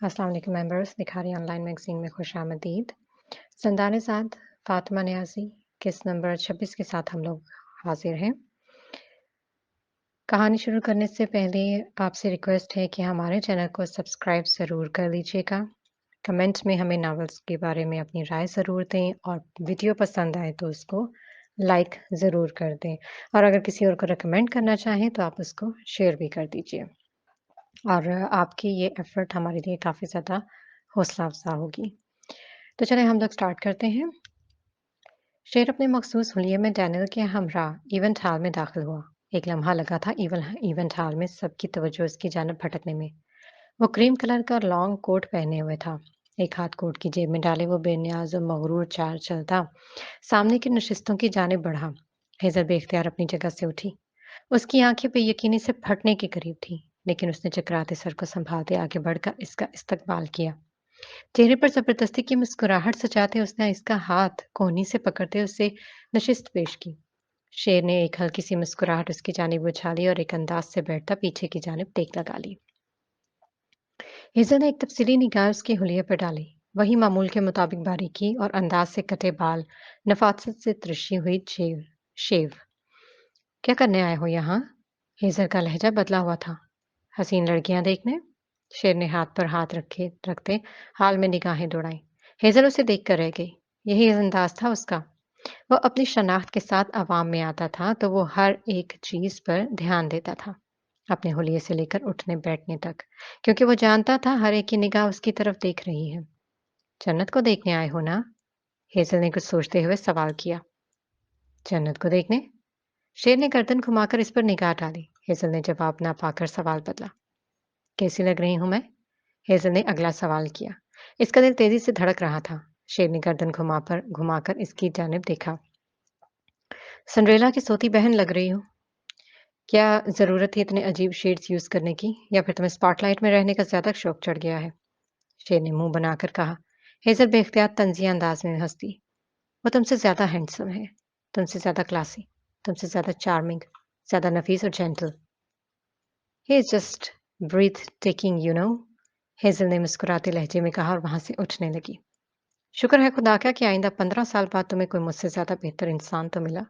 अस्सलाम वालेकुम members, निखारी online magazine में खुशामदीद। ज़िंदान साथ फ़ातिमा नियाज़ी किस्त नंबर 26 के साथ हम लोग हाज़िर हैं। कहानी शुरू करने से पहले आपसे रिक्वेस्ट है कि हमारे चैनल को सब्सक्राइब ज़रूर कर लीजिएगा। कमेंट में हमें नॉवेल्स के बारे में अपनी राय ज़रूर दें और वीडियो पसंद आए तो उसको लाइक ज़रूर कर दें। और अगर किसी और को रिकमेंड करना चाहें तो आप उसको शेयर भी कर दीजिए। और आपकी ये एफ़र्ट हमारे लिए काफ़ी ज़्यादा हौसला अफ़ज़ा होगी। तो चलें हम लोग स्टार्ट करते हैं। शेर अपने मखसूस हुलिये में डैनियल के हमरा इवेंट हॉल में दाखिल हुआ। एक लम्हा लगा था इवेंट हॉल में सबकी तवज्जो उसकी जानब भटकने में। वो क्रीम कलर का लॉन्ग कोट पहने हुए था। एक हाथ कोट की जेब में डाले वो बेनियाज और मगरूर चाल चलता सामने की नशिस्तों की जानिब बढ़ा। हेजल बेख्तियार अपनी जगह से उठी। उसकी आंखें बेयकीनी से फटने के करीब थी, लेकिन उसने चकराते सर को संभालते आगे बढ़कर इसका इस्तकबाल किया। चेहरे पर जबरदस्ती की मुस्कुराहट सजाते उसने इसका हाथ कोहनी से पकड़ते उसे नशिस्त पेश की। शेर ने एक हल्की सी मुस्कुराहट उसकी जानिब उछाली और एक अंदाज से बैठता पीछे की जानिब टेक लगा ली। हेजल ने एक तफसीली निगाह उसके हुलिये पर डाली। वही मामूल के मुताबिक बारीकी और अंदाज से कटे बाल, नफासत से तृषी हुई शेव। क्या करने आए हो यहाँ? हेजल का लहजा बदला हुआ था। हसीन लड़कियां देखने? शेर ने हाथ पर हाथ रखते हाल में निगाहें दौड़ाई। हेजल उसे देखकर रह गई। यही अंदाज था उसका। वो अपनी शनाख्त के साथ अवाम में आता था तो वो हर एक चीज पर ध्यान देता था, अपने हुलिये से लेकर उठने बैठने तक, क्योंकि वो जानता था हर एक की निगाह उसकी तरफ देख रही है। जन्नत को देखने आए हो ना? हेजल ने कुछ सोचते हुए सवाल किया। जन्नत को देखने? शेर ने गर्दन घुमाकर इस पर निगाह डाली। हेजल ने जवाब ना पाकर सवाल बदला। कैसी लग रही हूं मैं? हेजल ने अगला सवाल किया। इसका दिल तेजी से धड़क रहा था। शेर ने गर्दन घुमाकर इसकी जानिब देखा। संड्रेला की सोती बहन लग रही हो। क्या जरूरत थी इतने अजीब शेड्स यूज करने की, या फिर तुम्हें स्पॉटलाइट में रहने का ज्यादा शौक चढ़ गया है? शेर ने मुंह बनाकर कहा। हेजल बेख्तियार तंजिया अंदाज में हंसती। वो तुमसे ज्यादा हैंडसम है, तुमसे ज्यादा क्लासी, तुमसे ज्यादा चार्मिंग, ज्यादा नफीस और gentle. He is just breathtaking you know, Hazel ने मुस्कुराते लहजे में कहा और वहां से उठने लगी। शुक्र है खुदा का कि आइंदा 15 साल बाद तुम्हें कोई मुझसे ज्यादा बेहतर इंसान तो मिला।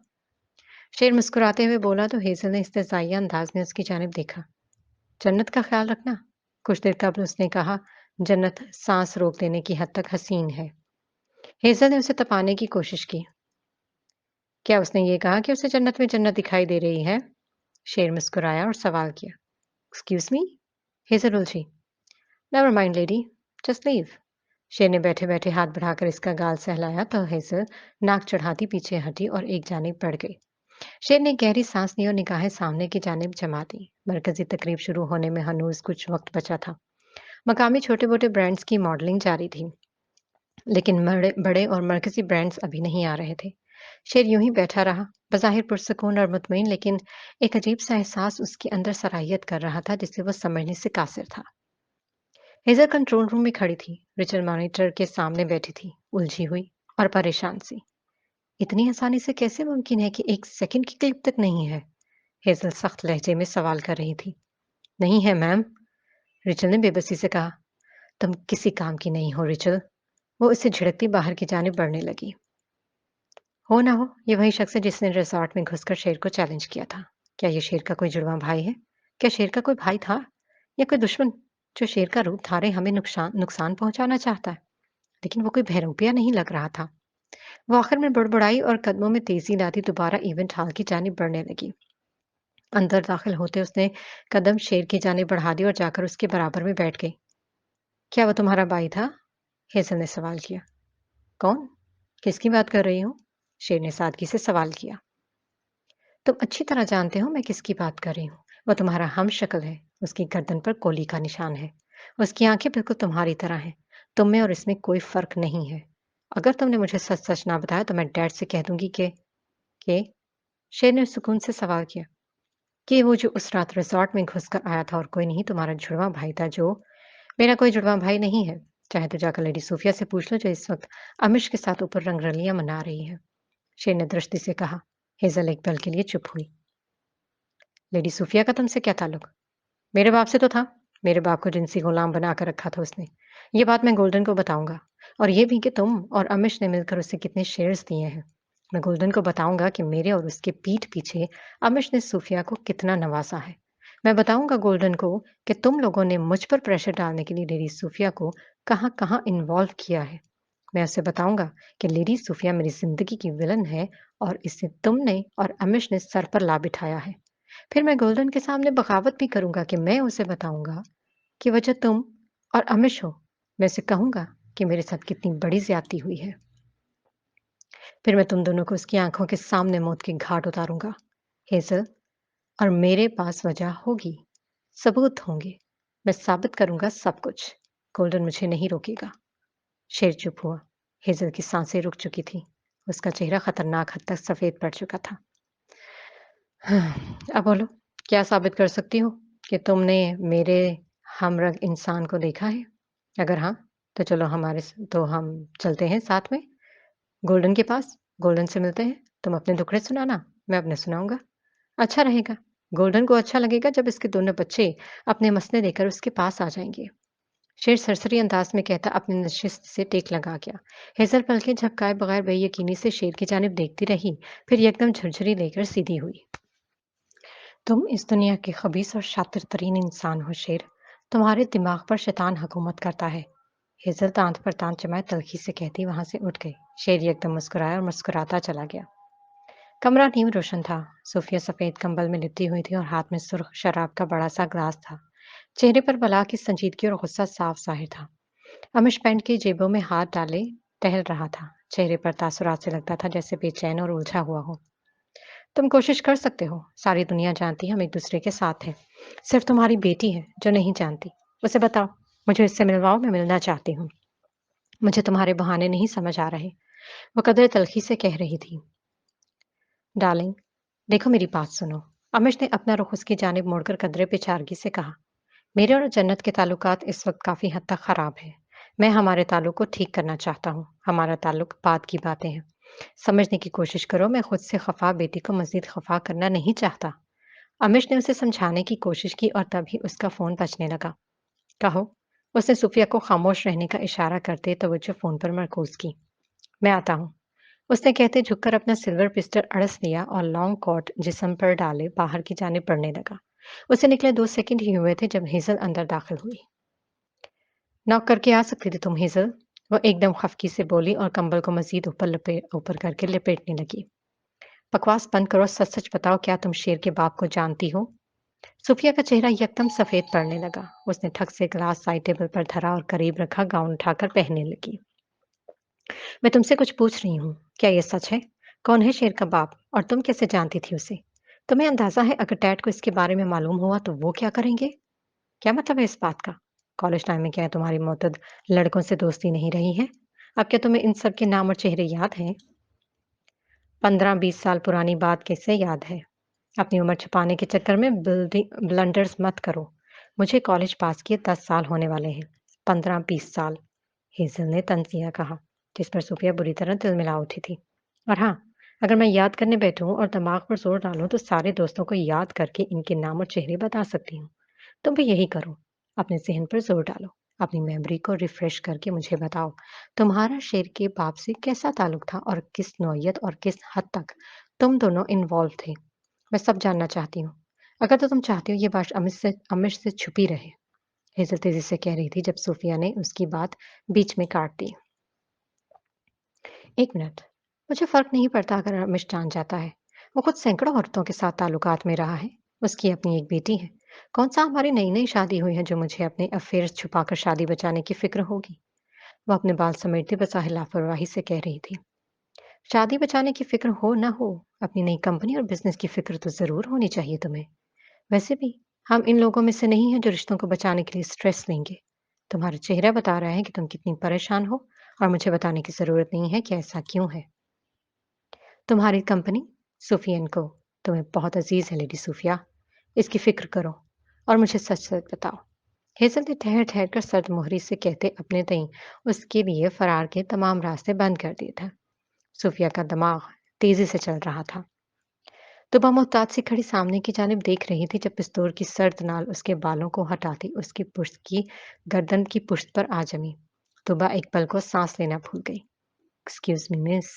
शेर मुस्कुराते हुए बोला तो हेजल ने इस्तेज़ाइया अंदाज में उसकी जानिब देखा। जन्नत का ख्याल रखना। कुछ देर कबल उसने कहा। जन्नत सांस रोक लेने की हद तक हसीन है। हेजल ने उसे तपाने की कोशिश की। क्या उसने ये कहा कि उसे जन्नत में जन्नत दिखाई दे रही है? शेर मुस्कुराया और सवाल किया। Excuse me? हेजल उलझी। Never mind lady, just leave. शेर ने बैठे बैठे हाथ बढ़ाकर इसका गाल सहलाया तो हेजल नाक चढ़ाती पीछे हटी और एक जानिब बढ़ गई। शेर ने गहरी सांस ली और निगाहें सामने की जानिब जमा दी। मरकजी तकरीब शुरू होने में हनूज कुछ वक्त बचा था। मकामी छोटे मोटे ब्रांड्स की मॉडलिंग जारी थी, लेकिन बड़े बड़े और मरकजी ब्रांड्स अभी नहीं आ रहे थे। शेर यूं ही बैठा रहा, बज़ाहिर पुरसकून और मुतमईन, लेकिन एक अजीब सा एहसास उसके अंदर सराहियत कर रहा था जिसे वो समझने से कासिर था। हेजल कंट्रोल रूम में खड़ी थी। रिचल मॉनिटर के सामने बैठी थी, उलझी हुई और परेशान सी। इतनी आसानी से कैसे मुमकिन है कि एक सेकंड की क्लिप तक नहीं है? हेजल सख्त लहजे में सवाल कर रही थी। नहीं है मैम, रिचल ने बेबसी से कहा। तुम किसी काम की नहीं हो रिचल। वो इससे झिड़कती बाहर की जानिब बढ़ने लगी। हो ना हो, ये वही शख्स है जिसने रिसॉर्ट में घुसकर शेर को चैलेंज किया था। क्या ये शेर का कोई जुड़वां भाई है? क्या शेर का कोई भाई था, या कोई दुश्मन जो शेर का रूप धारे हमें नुकसान नुकसान पहुंचाना चाहता है? लेकिन वो कोई बहरूपिया नहीं लग रहा था। वो आखिर में बड़बड़ाई और कदमों में तेजी लाती दोबारा इवेंट हॉल की जानिब बढ़ने लगी। अंदर दाखिल होते उसने कदम शेर की जानिब बढ़ा दी और जाकर उसके बराबर में बैठ गई। क्या वो तुम्हारा भाई था? हेजल ने सवाल किया। कौन? किसकी बात कर रही हो? शेर ने सादगी से सवाल किया। तुम अच्छी तरह जानते हो मैं किसकी बात कर रही हूँ। वो तुम्हारा हम शक्ल है। उसकी गर्दन पर गोली का निशान है। उसकी आंखें बिल्कुल तुम्हारी तरह हैं। तुम में और इसमें कोई फर्क नहीं है। अगर तुमने मुझे सच सच ना बताया तो मैं डैड से कह दूंगी कि शेर ने सुकून से सवाल किया। कि वो जो उस रात रिसॉर्ट में घुसकर आया था और कोई नहीं, तुम्हारा जुड़वां भाई था। जो मेरा कोई जुड़वां भाई नहीं है। चाहे तो जाकर लेडी सूफिया से पूछ लो जो इस वक्त अमिश के साथ ऊपर रंगरलियां मना रही है। शेर ने दृष्टि से कहा। हेजल एक पल के लिए चुप हुई। लेडी सूफिया का तुमसे क्या ताल्लुक? मेरे बाप से तो था। میرے باپ کو جنسی غلام بنا کر رکھا تھا اس نے۔ یہ بات میں گولڈن کو بتاؤں گا، اور یہ بھی کہ تم اور امیش نے مل کر اسے کتنے شیئرز دیے ہیں۔ میں گولڈن کو بتاؤں گا کہ میرے اور اس کے پیٹھ پیچھے امیش نے صوفیہ کو کتنا نوازا ہے۔ میں بتاؤں گا گولڈن کو کہ تم لوگوں نے مجھ پر پریشر ڈالنے کے لیے لیڈی صوفیہ کو کہاں کہاں انوالو کیا ہے۔ میں اسے بتاؤں گا کہ لیڈی صوفیہ میری زندگی کی ولن ہے اور اسے تم نے اور امیش نے سر پر لا بٹھایا ہے۔ پھر میں گولڈن کے سامنے بغاوت بھی کروں گا کہ میں اسے بتاؤں گا کہ وجہ تم اور امیش ہو۔ میں اسے کہوں گا کہ میرے ساتھ کتنی بڑی زیادتی ہوئی ہے۔ پھر میں تم دونوں کو اس کی آنکھوں کے سامنے موت کے گھاٹ اتاروں گا، ہیزل، اور میرے پاس وجہ ہوگی، ثبوت ہوں گے۔ میں ثابت کروں گا سب کچھ۔ گولڈن مجھے نہیں روکے گا۔ شیر چپ ہوا۔ ہیزل کی سانسیں رک چکی تھی۔ اس کا چہرہ خطرناک حد تک سفید پڑ چکا تھا۔ اب بولو، کیا ثابت کر سکتی ہو کہ تم نے میرے ہم رنگ انسان کو دیکھا ہے؟ اگر ہاں تو چلو تو ہم چلتے ہیں ساتھ میں گولڈن کے پاس، گولڈن سے ملتے ہیں۔ تم اپنے دکھڑے سنانا، میں اپنے سناؤں گا۔ اچھا رہے گا۔ گولڈن کو اچھا لگے گا جب اس کے دونوں بچے اپنے مسئلے لے کر اس کے پاس آ جائیں گے۔ شیر سرسری انداز میں کہتا اپنی نشست سے ٹیک لگا گیا۔ ہیزل پلکیں جھپکائے بغیر بے یقینی سے شیر کی جانب دیکھتی رہی، پھر یکدم جھرجھری لے کر سیدھی ہوئی۔ تم اس دنیا کے خبیث اور شاطر ترین انسان ہو شیر۔ تمہارے دماغ پر شیطان حکومت کرتا ہے۔ ہیزل دانت پر دانت جمائے تلخی سے کہتی وہاں سے اٹھ گئی۔ شیر یکدم مسکرایا اور مسکراتا چلا گیا۔ کمرہ نیم روشن تھا۔ صوفیہ سفید کمبل میں لپٹی ہوئی تھی اور ہاتھ میں سرخ شراب کا بڑا سا گلاس تھا۔ چہرے پر بلا کی سنجیدگی اور غصہ صاف ظاہر تھا۔ امیش پینٹ کی جیبوں میں ہاتھ ڈالے ٹہل رہا تھا۔ چہرے پر تاثرات سے لگتا تھا جیسے بے چین اور الجھا ہوا ہو۔ تم کوشش کر سکتے ہو، ساری دنیا جانتی ہم ایک دوسرے کے ساتھ ہیں۔ صرف تمہاری بیٹی ہے جو نہیں جانتی۔ اسے بتاؤ، مجھے اس سے ملواؤ، میں ملنا چاہتی ہوں۔ مجھے تمہارے بہانے نہیں سمجھ آ رہے، وہ قدر تلخی سے کہہ رہی تھی۔ ڈارلنگ، دیکھو میری بات سنو۔ امیش نے اپنا رخ اس کی جانب موڑ کر قدرے پیچارگی سے کہا، میرے اور جنت کے تعلقات اس وقت کافی حد تک خراب ہیں۔ میں ہمارے تعلق کو ٹھیک کرنا چاہتا ہوں۔ ہمارا تعلق بعد کی باتیں ہیں۔ سمجھنے کی کوشش کرو، میں خود سے خفا بیٹی کو مزید خفا کرنا نہیں چاہتا۔ امیش نے اسے سمجھانے کی کوشش کی اور تبھی اس کا فون بجنے لگا۔ کہو، اس نے صوفیہ کو خاموش رہنے کا اشارہ کرتے توجہ فون پر مرکوز کی۔ میں آتا ہوں، اس نے کہتے جھک کر اپنا سلور پسٹل اڑس لیا اور لانگ کوٹ جسم پر ڈالے باہر کی جانب بڑھنے لگا۔ اسے نکلے 2 سیکنڈ ہی ہوئے تھے جب ہیزل اندر داخل ہوئی۔ ناک کر کے آ سکتی تھی تم ہیزل، وہ ایک دم خفکی سے بولی اور کمبل کو مزید اوپر کر کے لپیٹنے لگی۔ بکواس بند کرو، سچ سچ بتاؤ، کیا تم شیر کے باپ کو جانتی ہو؟ صوفیہ کا چہرہ یکدم سفید پڑنے لگا۔ اس نے ٹھک سے گلاس سائڈ ٹیبل پر دھرا اور قریب رکھا گاؤن اٹھا کر پہننے لگی۔ میں تم سے کچھ پوچھ رہی ہوں، کیا یہ سچ ہے؟ کون ہے شیر کا باپ اور تم کیسے جانتی تھی اسے؟ تمہیں اندازہ ہے اگر ڈیڈ کو اس کے بارے میں معلوم ہوا تو وہ کیا کریں گے؟ کیا مطلب ہے اس بات کا؟ کالج ٹائم میں کیا تمہاری معتد لڑکوں سے دوستی نہیں رہی ہے؟ اب کیا تمہیں ان سب کے نام اور چہرے یاد ہیں؟ 15-20 سال پرانی بات کیسے یاد ہے؟ اپنی عمر چھپانے کے چکر میں بلنڈرز مت کرو۔ مجھے کالج پاس کیے 10 سال ہونے والے ہیں۔ 15-20 سال، ہیزل نے تنزیہ کہا، جس پر صوفیہ بری طرح دل ملا اٹھی تھی۔ اور ہاں، اگر میں یاد کرنے بیٹھوں اور دماغ پر زور ڈالوں تو سارے دوستوں کو یاد کر کے ان کے نام اور چہرے بتا سکتی ہوں۔ تم بھی یہی کرو، اپنے ذہن پر زور ڈالو، اپنی میموری کو ریفریش کر کے مجھے بتاؤ تمہارا شیر کے باپ سے کیسا تعلق تھا اور کس نوعیت اور کس حد تک تم دونوں انوالو تھے۔ میں سب جاننا چاہتی ہوں، اگر تو تم چاہتی ہو یہ بات امیش سے چھپی رہے، ہیزل تیزی سے کہہ رہی تھی جب صوفیہ نے اس کی بات بیچ میں کاٹ دی۔ 1 منٹ، مجھے فرق نہیں پڑتا اگر امیش جان جاتا ہے۔ وہ خود سینکڑوں عورتوں کے ساتھ تعلقات میں رہا ہے۔ اس کی اپنی ایک بیٹی ہے۔ کون سا ہماری نئی نئی شادی ہوئی ہے جو مجھے اپنے افیئرز چھپا کر شادی بچانے کی فکر ہوگی؟ وہ اپنے بال سمیٹتے بظاہر لاپرواہی سے کہہ رہی تھی۔ شادی بچانے کی فکر ہو نہ ہو، اپنی نئی کمپنی اور بزنس کی فکر تو ضرور ہونی چاہیے تمہیں۔ ویسے بھی ہم ان لوگوں میں سے نہیں ہیں جو رشتوں کو بچانے کے لیے سٹریس لیں گے۔ تمہارا چہرہ بتا رہا ہے کہ تم کتنی پریشان ہو اور مجھے بتانے کی ضرورت نہیں ہے کہ ایسا کیوں ہے۔ تمہاری کمپنی صوفیہ کو تمہیں بہت عزیز ہے لیڈی صوفیہ، اس کی فکر کرو اور مجھے سچ سچ بتاؤ۔ ہیزل نے ٹھہر ٹھہر کر سرد مہری سے کہتے اپنے تئیں اس کے لیے فرار کے تمام راستے بند کر دیے تھے۔ صوفیہ کا دماغ تیزی سے چل رہا تھا۔ तूबा मोहताज से खड़ी सामने की जानिब देख रही थी जब पिस्तौल की सर्द नाल उसके बालों को हटाती उसकी पुश्त की गर्दन की पुश्त पर आ जमी। तूबा एक पल को सांस लेना भूल गई। Excuse me miss.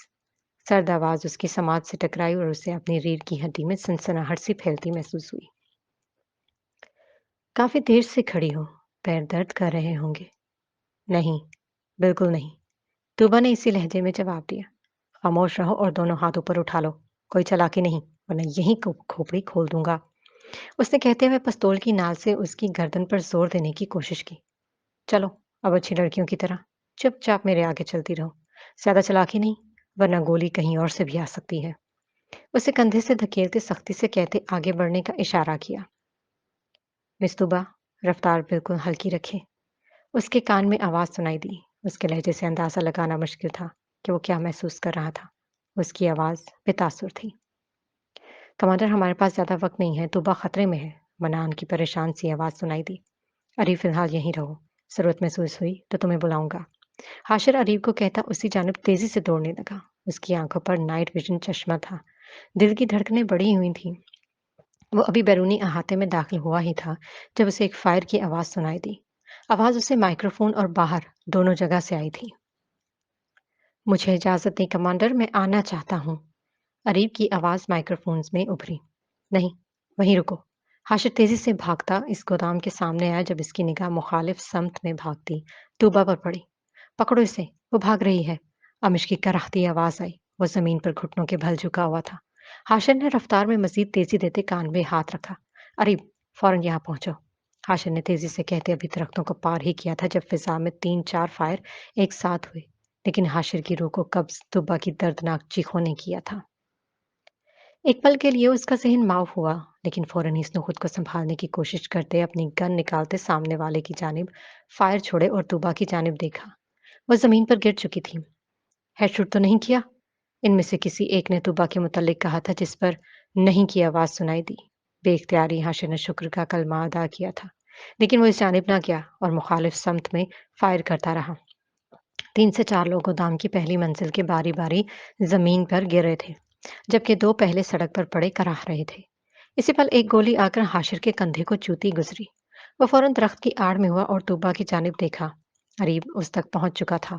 सर्द आवाज उसकी समाज से टकराई और उसे अपनी रीढ़ की हड्डी में सनसनाहट सी फैलती महसूस हुई। काफी देर से खड़ी हो, पैर दर्द कर रहे होंगे। नहीं, बिल्कुल नहीं। तूबा ने इसी लहजे में जवाब दिया। खामोश रहो और दोनों हाथ ऊपर उठा लो। कोई चालाकी नहीं, वरना यहीं खोपड़ी खोल दूंगा। उसने कहते हुए पिस्तौल की नाल से उसकी गर्दन पर जोर देने की कोशिश की। चलो, अब अच्छी लड़कियों की तरह चुपचाप मेरे आगे चलती रहो। ज्यादा चालाकी नहीं, वरना गोली कहीं और से भी आ सकती है। उसे कंधे से धकेलते सख्ती से कहते आगे बढ़ने का इशारा किया। मिस्तुबा, रफ्तार बिल्कुल हल्की रखे। उसके कान में आवाज सुनाई दी। उसके लहजे से अंदाजा लगाना मुश्किल था कि वो क्या महसूस कर रहा था। उसकी आवाज बेतासुर थी। कमांडर, हमारे पास ज्यादा वक्त नहीं है, तूबा खतरे में है। मनान की परेशान सी आवाज सुनाई दी। अरीब फिलहाल यहीं रहो। जरूरत महसूस हुई तो तुम्हें बुलाऊंगा। हाशिर अरीब को कहता उसी जानिब तेजी से दौड़ने लगा। उसकी आंखों पर नाइट विजन चश्मा था। दिल की धड़कनें बढ़ी हुई थीं। वो अभी बैरूनी अहाते में दाखिल हुआ ही था जब उसे एक फायर की आवाज सुनाई दी। आवाज उसे माइक्रोफोन और बाहर दोनों जगह से आई थी। मुझे इजाजत दें कमांडर, मैं आना चाहता हूँ। अरीब की आवाज माइक्रोफोन में उभरी। नहीं, वहीं रुको। हाशिर तेजी से भागता इस गोदाम के सामने आया जब इसकी निगाह मुखालिफ समत में भागती तूबा पर पड़ी। पकड़ो इसे, वो भाग रही है। अमिश की कराहती आवाज आई। वो जमीन पर घुटनों के बल झुका हुआ था। हाशिर ने रफ्तार में मजीद तेजी देते कान में हाथ रखा। अरीब, फौरन यहाँ पहुंचो। हाशिर ने तेजी से कहते अभी दरख्तों को पार ही किया था जब फिजा में 3-4 फायर एक साथ हुए, लेकिन हाशिर की रूह को कब्ज तुब्बा की दर्दनाक चीखों ने किया था। एक पल के लिए उसका ज़हन माफ हुआ, लेकिन फ़ौरन ही उसने खुद को सँभालने की कोशिश करते अपनी गन निकालते सामने वाले की जानिब फायर छोड़े और तूबा की जानिब देखा। वह ज़मीन पर गिर चुकी थी। हेडशॉट तो नहीं किया? इनमें से किसी एक ने तूबा के मुतल्लिक कहा था जिस पर नहीं की आवाज़ सुनाई दी। बेख्तियारी हाशिर ने शुक्र का कलमा अदा किया था, लेकिन वो इस जानिब ना गया और मुखालिफ समत में फायर करता रहा। 3 से 4 लोग गोदाम की पहली मंजिल के बारी-बारी ज़मीन पर गिरे थे, जबकि 2 पहले सड़क पर पड़े कराह रहे थे। इसी पल एक गोली आकर हाशिर के कंधे को चूती गुजरी। वो फौरन दरख्त की आड़ में हुआ और तूबा की जानिब देखा। अरीब उस तक पहुंच चुका था।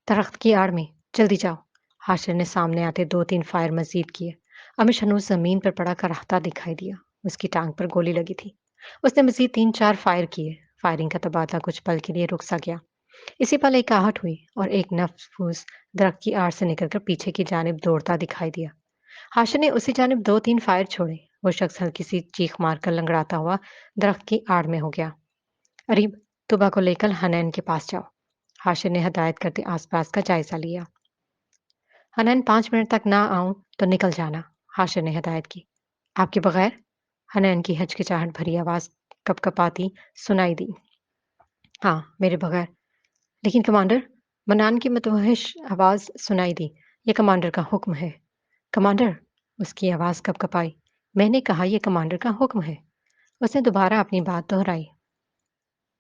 दरख्त की आड़ में, जल्दी जाओ। हाशिर ने सामने आते 2-3 फायर मजीद किए। अमिश हनूज जमीन पर पड़ा कराहता दिखाई दिया। उसकी टांग पर गोली लगी थी। उसने मजीद 3-4 फायर किए। फायरिंग का तबादला कुछ पल के लिए रुक सा गया। इसी पल एक आहट हुई और एक नफूस दरख्त की आड़ से निकलकर पीछे की जानिब दौड़ता दिखाई दिया। हाशिर ने उसी जानिब 2-3 फायर छोड़े। वो शख्स हल्की सी चीख मारकर लंगड़ाता हुआ दरख्त की आड़ में हो गया। अरीब, तुबा को लेकर हनैन के पास जाओ। हाशिर ने हदायत करते आसपास का जायजा लिया। हनैन 5 मिनट तक ना आऊं तो निकल जाना। हाशिर ने हदायत की। आपके बगैर? हनैन की हचकिचाहट भरी आवाज कपकपाती सुनाई दी। हाँ, मेरे बगैर। लेकिन कमांडर, मनान की मतवहिश आवाज सुनाई दी। ये कमांडर का हुक्म है। कमांडर, उसकी आवाज कपकपाई। मैंने कहा यह कमांडर का हुक्म है। उसने दोबारा अपनी बात दोहराई।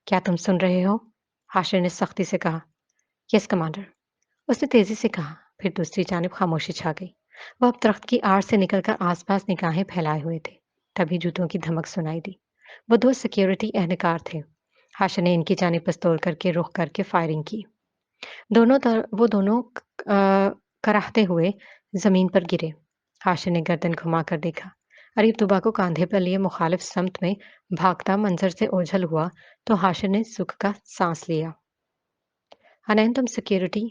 क्या तुम सुन रहे हो? हाशिर ने सख्ती से कहा। Yes commander. उसने तेजी से कहा। फिर दूसरी जानिब खामोशी छा गई। वह अब दरख्त की आड़ से निकलकर आसपास निगाहें फैलाए हुए थे। तभी जूतों की धमक सुनाई दी। वो 2 सिक्योरिटी एहलकार थे। हाशिर ने इनकी जानिब पिस्तौल करके रुख करके फायरिंग की। वो दोनों कराहते हुए जमीन पर गिरे। हाशिर ने गर्दन घुमाकर देखा। अरीब तुबा को कांधे पर लिए मुखालिफ समत में भागता मंजर से ओझल हुआ तो हाशिर ने सुख का सांस लिया। हनैन, तुम सिक्योरिटी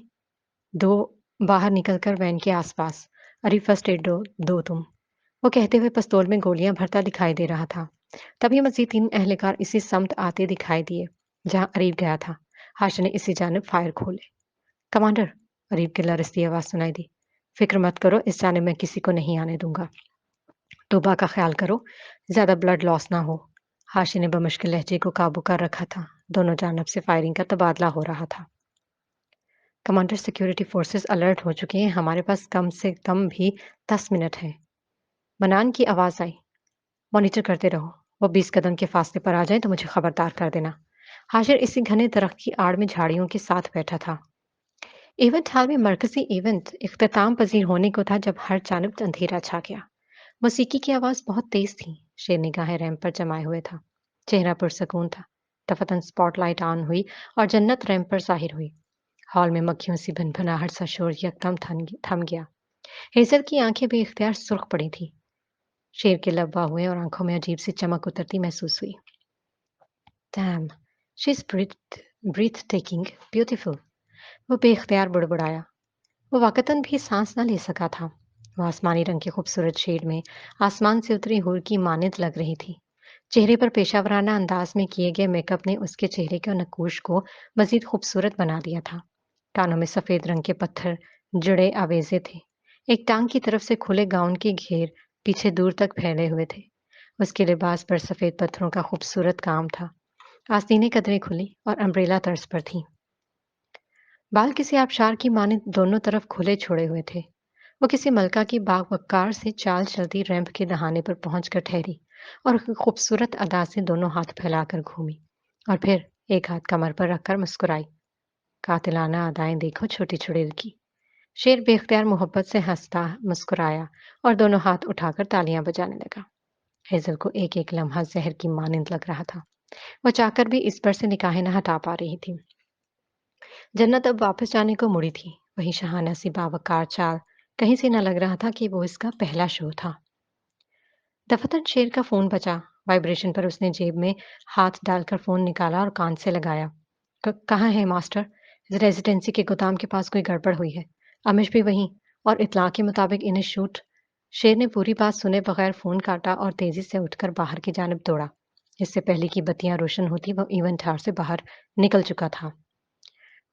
दो बाहर निकलकर वैन के आसपास। अरीब, फर्स्ट एड दो तुम। वो कहते हुए पिस्तौल में गोलियां भरता दिखाई दे रहा था। तभी मजीद 3 एहलकार इसी समत आते दिखाई दिए जहां अरीब गया था। हाशिर ने इसी जानिब फायर खोले। कमांडर, अरीब की लरजती आवाज सुनाई दी। फिक्र मत करो, इस जाने मैं किसी को नहीं आने दूंगा। तोबा का ख्याल करो, ज्यादा ब्लड लॉस ना हो। हाशिर ने बमुश्किल लहजे को काबू कर रखा था। दोनों जानब से फायरिंग का तबादला हो रहा था। कमांडर, सिक्योरिटी फोर्सेस अलर्ट हो चुके हैं। हमारे पास कम से कम भी 10 मिनट है। मनान की आवाज आई। मॉनिटर करते रहो। वो 20 कदम के फासले पर आ जाए तो मुझे खबरदार कर देना। हाशिर इसी घने दरख्त की आड़ में झाड़ियों के साथ बैठा था। इवेंट हॉल में मरकजी इवेंट इख्तिताम पजीर होने को था जब हर जानब अंधेरा छा गया। موسیقی की आवाज बहुत तेज थी। शेर निगाहें रैंप पर जमाए हुए था। चेहरा पुरसकून था। दफतन स्पॉटलाइट ऑन हुई और जन्नत रैंप पर जाहिर हुई। हॉल में मक्खियों सी भनभनाहट सा शोर यकदम थम गया। हेजल की आंखें बेइख्तियार सुर्ख पड़ी थी। शेर के लब्बा हुए और आंखों में अजीब सी चमक उतरती महसूस हुई। Damn, she is breathtaking beautiful. वो बेइख्तियार बुड़बुड़ाया। वो वाकतन भी सांस न ले सका था। वो आसमानी रंग के खूबसूरत शेड में आसमान से उतरी हूर की मानिंद लग रही थी। चेहरे पर पेशावराना अंदाज में किए गए मेकअप ने उसके चेहरे के नकूश को मजीद खूबसूरत बना दिया था। कानों में सफेद रंग के पत्थर जड़े आवेजे थे। एक टांग की तरफ से खुले गाउन के घेर पीछे दूर तक फैले हुए थे। उसके लिबास पर सफेद पत्थरों का खूबसूरत काम था। आस्तीनें कदरें खुली और अम्ब्रेला तर्ज पर थी। बाल किसी आबशार की मानिंद दोनों तरफ खुले छोड़े हुए थे। वो किसी मलका की बावकार से चाल चलती रैंप के दहाने पर पहुंचकर ठहरी और खूबसूरत अदा से दोनों हाथ फैलाकर घूमी और फिर एक हाथ कमर पर रखकर मुस्कुराई। कातिलाना अदाएं देखो छोटी चुड़ैल की। शेर बेख्तियार मोहब्बत से हंसता मुस्कुराया और दोनों हाथ उठाकर तालियां बजाने लगा। हेजल को एक एक लम्हा जहर की मानिंद लग रहा था। वो चाहकर भी इस पर से निगाहें न हटा पा रही थी। जन्नत अब वापस जाने को मुड़ी थी। वही शहाना सी बावकार चाल। कहीं से न लग रहा था कि वो इसका पहला शो था। दफतन शेर का फोन बजा। वाइब्रेशन पर उसने जेब में हाथ डालकर फोन निकाला और कान से लगाया। कहाँ है मास्टर? रेजिडेंसी के गोदाम के पास कोई गड़बड़ हुई है। अमिश भी वहीं और इतला के मुताबिक इन्हें शूट। शेर ने पूरी बात सुने बगैर फोन काटा और तेजी से उठकर बाहर की जानब दौड़ा। इससे पहले की बत्तियां रोशन होती वो इवेंट हार से बाहर निकल चुका था।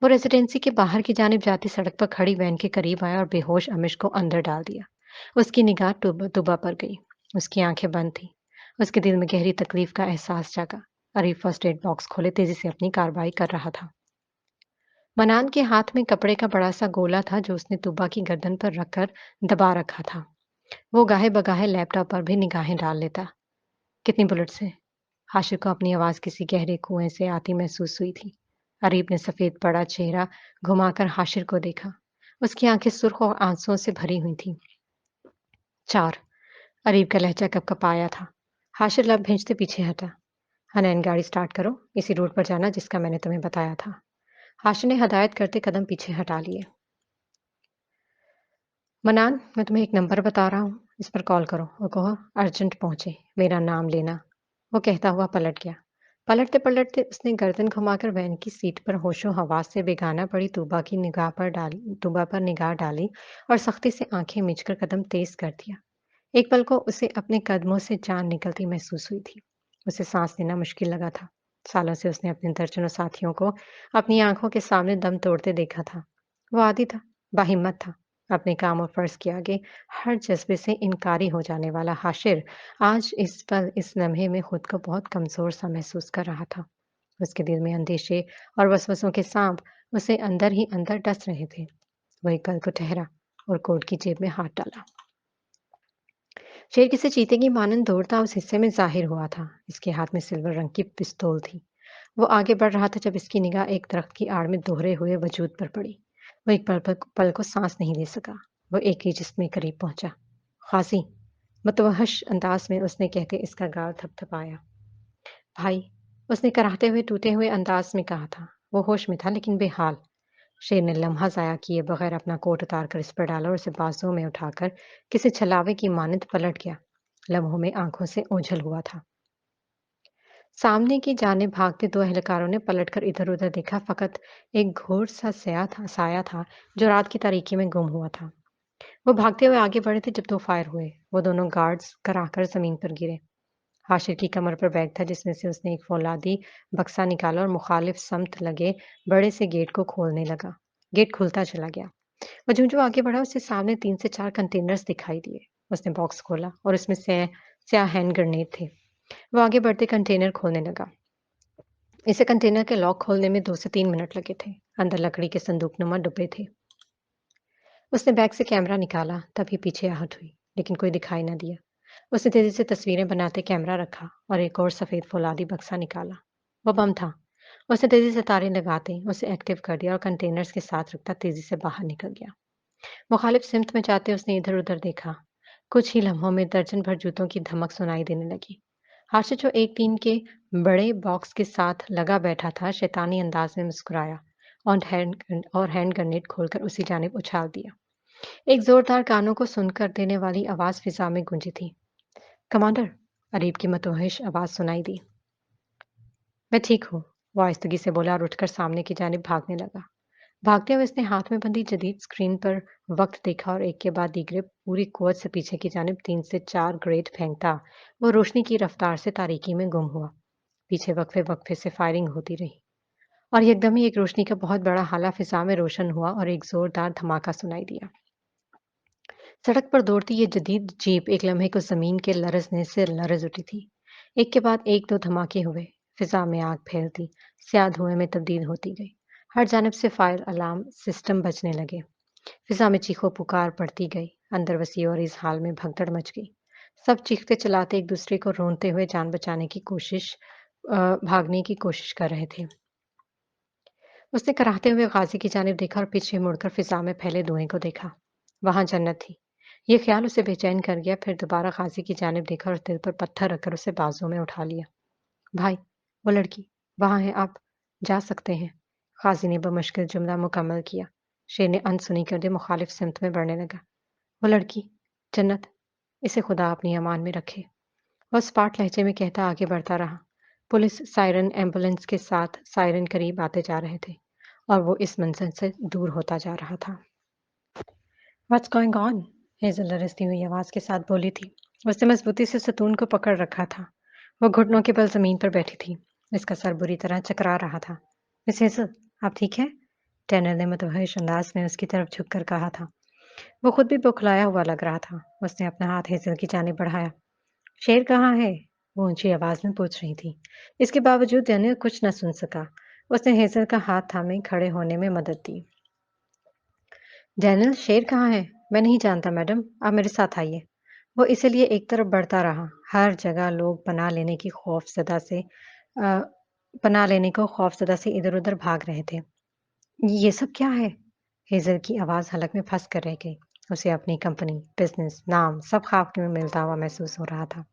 वो रेजिडेंसी के बाहर की जानिब जाती सड़क पर खड़ी वैन के करीब आया और बेहोश अमिश को अंदर डाल दिया। उसकी निगाह तुबा पर गई। उसकी आंखें बंद थीं। उसके दिल में गहरी तकलीफ का एहसास जागा। अरीफ फर्स्ट एड बॉक्स खोले तेजी से अपनी कार्रवाई कर रहा था। मनान के हाथ में कपड़े का बड़ा सा गोला था जो उसने तुबा की गर्दन पर रखकर दबा रखा था। वो गाहे बगाहे लैपटॉप पर भी निगाहें डाल लेता। कितनी बुलेट्स हैं? हाशिर को अपनी आवाज किसी गहरे कुएं से आती महसूस हुई थी। अरीब ने सफेद पड़ा चेहरा घुमाकर हाशिर को देखा। उसकी आंखें सुर्ख और आंसुओं से भरी हुई थीं। 4। अरीब का लहजा कपकपाया था। हाशिर लब भींचते पीछे हटा। हनैन गाड़ी स्टार्ट करो। इसी रूट पर जाना जिसका मैंने तुम्हें बताया था। हाशिर ने हदायत करते कदम पीछे हटा लिए। मनान, मैं तुम्हें एक नंबर बता रहा हूँ। इस पर कॉल करो और कहो अर्जेंट पहुंचे। मेरा नाम लेना। वो कहता हुआ पलट गया। पलटते पलटते उसने गर्दन घुमाकर वैन की सीट पर होशो हवास से बेगाना पड़ी तूबा पर निगाह डाली और सख्ती से आंखें मिचकर कदम तेज कर दिया। एक पल को उसे अपने कदमों से जान निकलती महसूस हुई थी। उसे सांस लेना मुश्किल लगा था। सालों से उसने अपने दर्जनों साथियों को अपनी आंखों के सामने दम तोड़ते देखा था। वो आदी था, बाहिम्मत था। अपने काम और फर्ज के आगे हर जज्बे से इनकारी हो जाने वाला हाशिर आज इस पल इस लम्हे में खुद को बहुत कमजोर सा महसूस कर रहा था। उसके दिल में अंदेशे और वसवसों के सांप उसे अंदर ही अंदर डस रहे थे। वो एक पल को ठहरा और कोट की जेब में हाथ डाला। शेर किसी चीते की मानंद दौड़ता उस हिस्से में जाहिर हुआ था। इसके हाथ में सिल्वर रंग की पिस्तौल थी। वो आगे बढ़ रहा था जब इसकी निगाह एक दरख्त की आड़ में दोहरे हुए वजूद पर पड़ी। वो एक पल को सांस नहीं ले सका। वो एक ही जिस्म में करीब पहुंचा। खासी, मतवहश अंदाज में उसने कहते इसका गाल थपथपाया। भाई, उसने कराहते हुए टूटे हुए अंदाज में कहा था। वो होश में था लेकिन बेहाल। शेर ने लम्हा जाया किए बगैर अपना कोट उतार कर इस पर डाला और उसे बाजुओं में उठाकर किसी छलावे की मानंद पलट गया। लम्हों में आंखों से ओझल हुआ था। सामने की जानिब भागते दो एहलकारों ने पलटकर इधर-उधर देखा। फकत एक घोर सा साया था जो रात की तारीकी में गुम हुआ था। वो भागते हुए आगे बढ़े थे जब 2 फायर हुए। वो दोनों गार्ड्स कराहकर जमीन पर गिरे। हाशिर की कमर पर बैग था जिसमें से उसने एक फौलादी बक्सा निकाला और मुखालिफ समत लगे बड़े से गेट को खोलने लगा। गेट खुलता चला गया। वो जो आगे बढ़ा उसे सामने 3 से 4 कंटेनर्स दिखाई दिए। उसने बॉक्स खोला और उसमें से स्याह हैंड ग्रेनेड थे। वो आगे बढ़ते कंटेनर खोलने लगा। इसे कंटेनर के लॉक खोलने में 2 से 3 मिनट लगे थे। अंदर लकड़ी के संदूकनुमा डिब्बे थे। उसने बैग से कैमरा निकाला, तभी पीछे आहट हुई, लेकिन कोई दिखाई न दिया। उसने तेजी से तस्वीरें बनाते कैमरा रखा और एक और सफेद फौलादी बक्सा निकाला। वो बम था। उसने तेजी से तारें लगाते उसे एक्टिव कर दिया और कंटेनर्स के साथ रखता तेजी से बाहर निकल गया। मुखालिफ सिमत में जाते उसने इधर-उधर देखा। कुछ ही लम्हों में दर्जन भर जूतों की धमक सुनाई देने लगी। हाशिर जो एक टीन के बड़े बॉक्स के साथ लगा बैठा था, शैतानी अंदाज में मुस्कुराया और हैंड ग्रेनेड खोलकर उसी जानिब उछाल दिया। एक जोरदार कानों को सुनकर देने वाली आवाज फिजा में गूंजी थी। कमांडर, अरीब की मतवहिश आवाज सुनाई दी। मैं ठीक हूँ, वो आहिस्तगी से बोला और उठकर सामने की जानिब भागने लगा। भागते हुए उसने हाथ में बंधी जदीद स्क्रीन पर वक्त देखा और एक के बाद दीगरे पूरी कुव्वत से पीछे की जानिब 3 से 4 ग्रेड फेंकता वो रोशनी की रफ्तार से तारीकी में गुम हुआ। पीछे वक्फे वक्फे से फायरिंग होती रही और एकदम ही एक रोशनी का बहुत बड़ा हाला फिजा में रोशन हुआ और एक जोरदार धमाका सुनाई दिया। सड़क पर दौड़ती ये जदीद जीप एक लम्हे को जमीन के लरजने से लरज उठी थी। एक के बाद एक दो धमाके हुए। फिजा में आग फैलती, स्याह धुएं में तब्दील होती गई। हर जानब से फायर अलार्म सिस्टम बजने लगे। फिजा में चीखों पुकार पड़ती गई। अंदर वसी और इस हाल में भगदड़ मच गई। सब चीखते चलाते एक दूसरे को रोनते हुए जान बचाने की कोशिश भागने की कोशिश कर रहे थे। उसने कराहते हुए गाजी की जानिब देखा और पीछे मुड़कर फिजा में फैले धुएं को देखा। वहां जन्नत थी। ये ख्याल उसे बेचैन कर गया। फिर दोबारा गाजी की जानिब देखा और दिल पर पत्थर रखकर उसे बाजुओं में उठा लिया। भाई, वो लड़की वहां है, आप जा सकते हैं। गाजी ने बमुश्किल जुमला मुकम्मल किया। शेर ने अनसुनी कर दे मुखालिफ सिमत में बढ़ने लगा। वो लड़की, जन्नत, इसे खुदा अपनी अमान में रखे। वह स्पाट लहजे में कहता आगे बढ़ता रहा। पुलिस सायरन एम्बुलेंस के साथ सायरन करीब आते जा रहे थे और वो इस मंजिल से दूर होता जा रहा था। What's going on? हेजल लरजती हुई आवाज के साथ बोली थी। उसने मजबूती से सतून को पकड़ रखा था। वो घुटनों के बल जमीन पर बैठी थी। इसका सर बुरी तरह चकरा रहा था। मिस हेजल, आप ठीक है? टैनर ने मुतवहिश अंदाज में उसकी तरफ झुककर कहा था। वो खुद भी बौखलाया हुआ लग रहा था। उसने अपना हाथ हेजल की जानिब बढ़ाया। शेर कहाँ है? वो ऊंची आवाज में पूछ रही थी। इसके बावजूद डैनियल कुछ न सुन सका। उसने हेजल का हाथ थामे खड़े होने में मदद दी। डैनियल, शेर कहाँ है? मैं नहीं जानता मैडम, आप मेरे साथ आइए। वो इसीलिए एक तरफ बढ़ता रहा। हर जगह लोग अ, पनाह लेने को खौफजदा से इधर-उधर भाग रहे थे। ये सब क्या है? हेजल की आवाज हलक में फंस कर रह गई। उसे अपनी कंपनी, बिजनेस, नाम सब खाक में मिलता हुआ महसूस हो रहा था।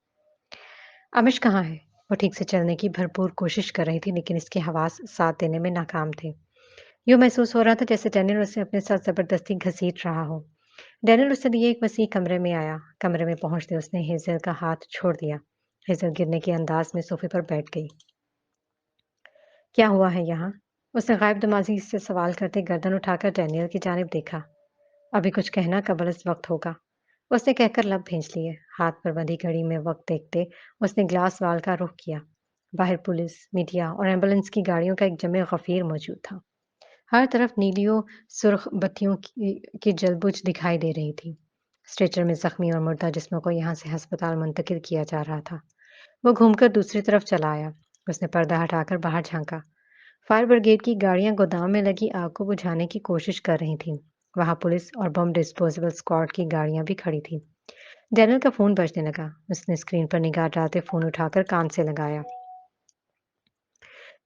अमिश कहाँ है? वो ठीक से चलने की भरपूर कोशिश कर रही थी, लेकिन इसके हवास साथ देने में नाकाम थे। यूँ महसूस हो रहा था जैसे डैनियल उसे अपने साथ जबरदस्ती घसीट रहा हो। डैनियल उससे लिए एक वसीह कमरे में आया। कमरे में पहुंचते उसने हेजल का हाथ छोड़ दिया। हेजल गिरने के अंदाज में सोफे पर बैठ गई। क्या हुआ है यहाँ? उसने गायब दमाजी से सवाल करते गर्दन उठाकर डैनियल की जानिब देखा। अभी कुछ कहना कबल इस वक्त होगा, उसने कहकर लब भींच लिए। हाथ पर बंधी घड़ी में वक्त देखते उसने ग्लास वाल का रुख किया। बाहर पुलिस, मीडिया और एम्बुलेंस की गाड़ियों का एक जमे गफीर मौजूद था। हर तरफ नीलियों सुर्ख बत्तियों की जलबुझ दिखाई दे रही थी। स्ट्रेचर में जख्मी और मुर्दा जिस्मों को यहाँ से अस्पताल मुंतकिल किया जा रहा था। वो घूमकर दूसरी तरफ चला आया। उसने पर्दा हटाकर बाहर झांका। फायर ब्रिगेड की गाड़ियां गोदाम में लगी आग को बुझाने की कोशिश कर रही थीं। वहां पुलिस और बम डिस्पोजेबल स्क्वाड की गाड़ियां भी खड़ी थीं। डैनियल का फोन बजने लगा। उसने स्क्रीन पर निगाह डालते फोन उठाकर कान से लगाया।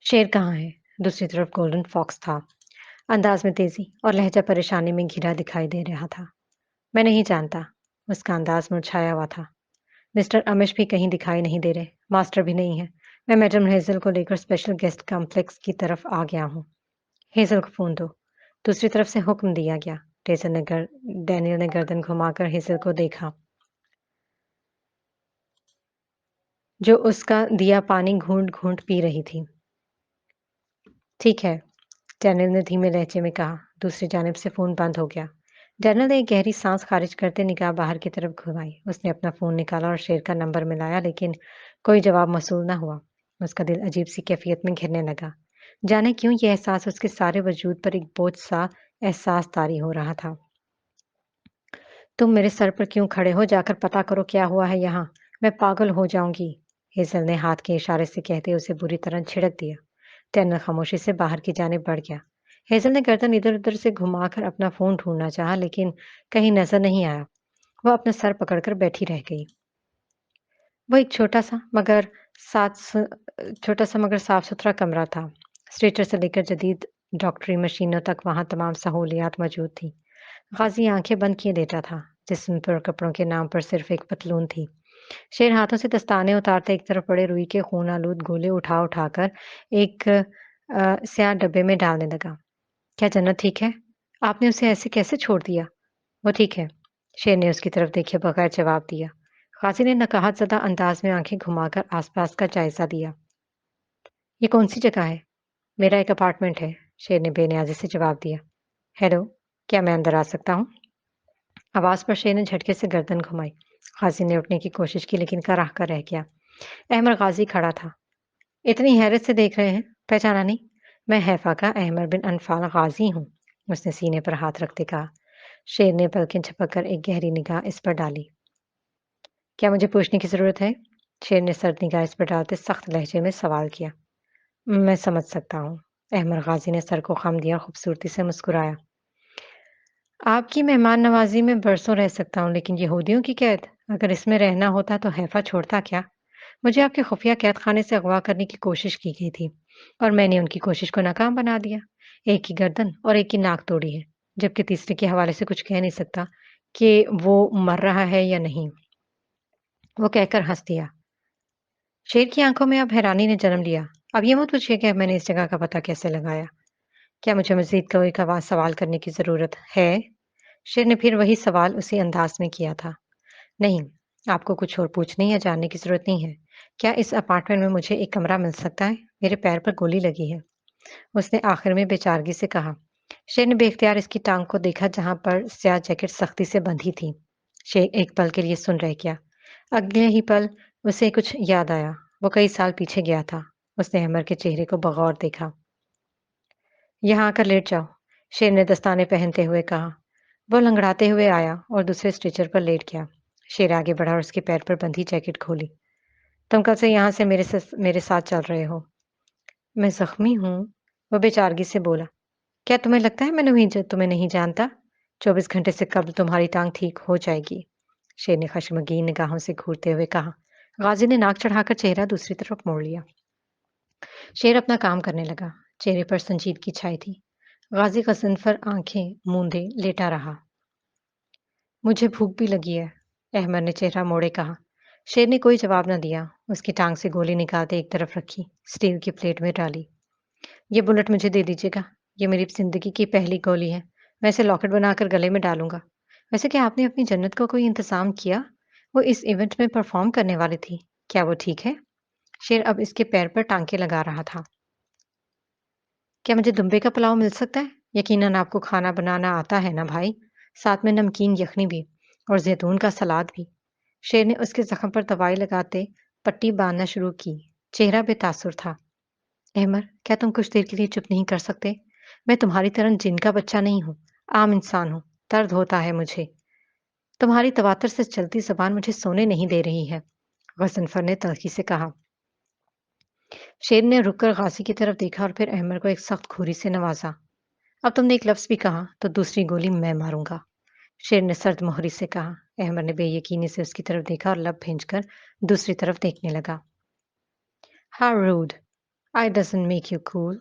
शेर कहाँ है? दूसरी तरफ गोल्डन फॉक्स था। अंदाज में तेजी और लहजा परेशानी में घिरा दिखाई दे रहा था। मैं नहीं जानता। उसका अंदाज मुरझाया हुआ था। मिस्टर अमिश भी कहीं दिखाई नहीं दे रहे। मास्टर भी नहीं है। मैं मैडम हेजल को लेकर स्पेशल गेस्ट कॉम्प्लेक्स की तरफ आ गया हूँ। हेजल को फोन दो। दूसरी तरफ से हुक्म दिया गया। डैनियल ने गर्दन घुमाकर हेजल को देखा, जो उसका दिया पानी घूंट घूंट पी रही थी। ठीक है, डैनियल ने धीमे लहजे में कहा। दूसरी जानिब से फोन बंद हो गया। डैनियल ने एक गहरी सांस खारिज करते निगाह बाहर की तरफ घुमाई। उसने अपना फोन निकाला और शेर का नंबर मिलाया, लेकिन कोई जवाब मौसूल न हुआ। उसका दिल अजीब सी कैफियत में घिरने लगा। जाने क्यों यह एहसास उसके सारे वजूद पर एक बोझ सा एहसास तारी हो रहा था। तुम मेरे सर पर क्यों खड़े हो? जाकर पता करो क्या हुआ है यहाँ। मैं पागल हो जाऊंगी। हेजल ने हाथ के इशारे से कहते उसे बुरी तरह छिड़क दिया। टैनर खामोशी से बाहर की जानिब बढ़ गया। हेजल ने गर्दन इधर-उधर से घुमाकर अपना फोन ढूंढना चाहा, लेकिन कहीं नजर नहीं आया। वह अपना सर पकड़कर बैठी रह गई। वो एक छोटा सा मगर साफ सुथरा कमरा था। स्ट्रेचर से लेकर जदीद डॉक्टरी मशीनों तक वहां तमाम सहूलियात मौजूद थी। गाजी आंखें बंद किए लेटा था। जिस्म पर कपड़ों के नाम पर सिर्फ एक पतलून थी। शेर हाथों से दस्ताने उतारते एक तरफ पड़े रुई के खून आलूद गोले उठा-उठाकर एक स्याह डब्बे में डालने लगा। क्या जन्नत ठीक है? आपने उसे ऐसे कैसे छोड़ दिया? वो ठीक है। शेर ने उसकी तरफ देखे बगैर जवाब दिया। काजी ने नकाहत ज़दा अंदाज में आंखें घुमाकर आसपास का जायजा दिया। ये कौन सी जगह है? मेरा एक अपार्टमेंट है, शेर ने बेनियाजी से जवाब दिया। हेलो, क्या मैं अंदर आ सकता हूँ? आवाज पर शेर ने झटके से गर्दन घुमाई। काजी ने उठने की कोशिश की लेकिन कराह कर रह गया। अहमर गाजी खड़ा था। इतनी हैरत से देख रहे हैं, पहचाना नहीं? मैं हैफा का अहमर बिन अनफाल गाजी हूँ, उसने सीने पर हाथ रखते कहा। शेर ने पलकें झपककर एक गहरी निगाह इस पर डाली। क्या मुझे पूछने की जरूरत है? शेर ने सर्द निगाह इस पर डालते सख्त लहजे में सवाल किया। मैं समझ सकता हूँ। अहमर गाजी ने सर को खम दिया, खूबसूरती से मुस्कुराया। आपकी मेहमान नवाजी में बरसों रह सकता हूँ, लेकिन यहूदियों की कैद, अगर इसमें रहना होता तो हैफा छोड़ता क्या? मुझे आपके खुफिया कैद खाने से अगवा करने की कोशिश की गई थी और मैंने उनकी कोशिश को नाकाम बना दिया। एक की गर्दन और एक की नाक तोड़ी है, जबकि तीसरे के हवाले से कुछ कह नहीं सकता कि वो मर रहा है या नहीं। वो कहकर हंस दिया। शेर की आंखों में अब हैरानी ने जन्म लिया। अब ये मत पूछिए कि मैंने इस जगह का पता कैसे लगाया। क्या मुझे मजीद कोई सवाल करने की जरूरत है? शेर ने फिर वही सवाल उसी अंदाज में किया था। नहीं, आपको कुछ और पूछने या जानने की ज़रूरत नहीं है। क्या इस अपार्टमेंट में मुझे एक कमरा मिल सकता है? मेरे पैर पर गोली लगी है, उसने आखिर में बेचारगी से कहा। शेर ने बेख्तियार इसकी टांग को देखा जहां पर स्याह जैकेट सख्ती से बंधी थी। शेर एक पल के लिए सुन रह गया। अगले ही पल उसे कुछ याद आया। वो कई साल पीछे गया था। उसने अमर के चेहरे को बगौर देखा। यहाँ आकर लेट जाओ, शेर ने दस्ताने पहनते हुए कहा। वो लंगड़ाते हुए आया और दूसरे स्ट्रेचर पर लेट गया। शेर आगे बढ़ा और उसके पैर पर बंधी जैकेट खोली। तुम कल से यहाँ से मेरे साथ चल रहे हो। मैं जख्मी हूँ, वो बेचारगी से बोला। क्या तुम्हें लगता है मैं तुम्हें नहीं जानता? 24 घंटे से कब्ल तुम्हारी टांग ठीक हो जाएगी, शेर ने खशमगीन निगाहों से घूरते हुए कहा। गाजी ने नाक चढ़ाकर चेहरा दूसरी तरफ मोड़ लिया। शेर अपना काम करने लगा। चेहरे पर संजीदगी छाई थी। गाजी गजनफर आंखें मूंदे लेटा रहा। मुझे भूख भी लगी है, अहमद ने चेहरा मोड़े कहा। शेर ने कोई जवाब न दिया। उसकी टांग से गोली निकालते एक तरफ रखी, स्टील की प्लेट में डाली। ये बुलेट मुझे दे दीजिएगा। ये मेरी जिंदगी की पहली गोली है। मैं इसे लॉकेट बनाकर गले में डालूंगा। वैसे क्या आपने अपनी जन्नत को कोई इंतजाम किया? वो इस इवेंट में परफॉर्म करने वाली थी। क्या वो ठीक है? शेर अब इसके पैर पर टांके लगा रहा था। क्या मुझे दुम्बे का पुलाव मिल सकता है? यकीनन आपको खाना बनाना आता है ना भाई? साथ में नमकीन यखनी भी और जैतून का सलाद भी। शेर ने उसके जख्म पर दवाई लगाते पट्टी बांधना शुरू की। चेहरा बेतासुर था। अहमर, क्या तुम कुछ देर के लिए चुप नहीं कर सकते? मैं तुम्हारी तरह जिन का बच्चा नहीं हूँ, आम इंसान हूँ। दर्द होता है मुझे। तुम्हारी तवातर से चलती जबान मुझे सोने नहीं दे रही है, गजनफर ने तल्खी से कहा। शेर ने रुककर गाजी की तरफ देखा और फिर अहमर को एक सख्त घूरी से नवाजा। अब तुमने एक लफ्ज भी कहा तो दूसरी गोली मैं मारूंगा, शेर ने सर्द मोहरी से कहा। अहमद ने बेयकीनी से उसकी तरफ देखा और लब भींचकर दूसरी तरफ देखने लगा। How rude, I doesn't make you cool.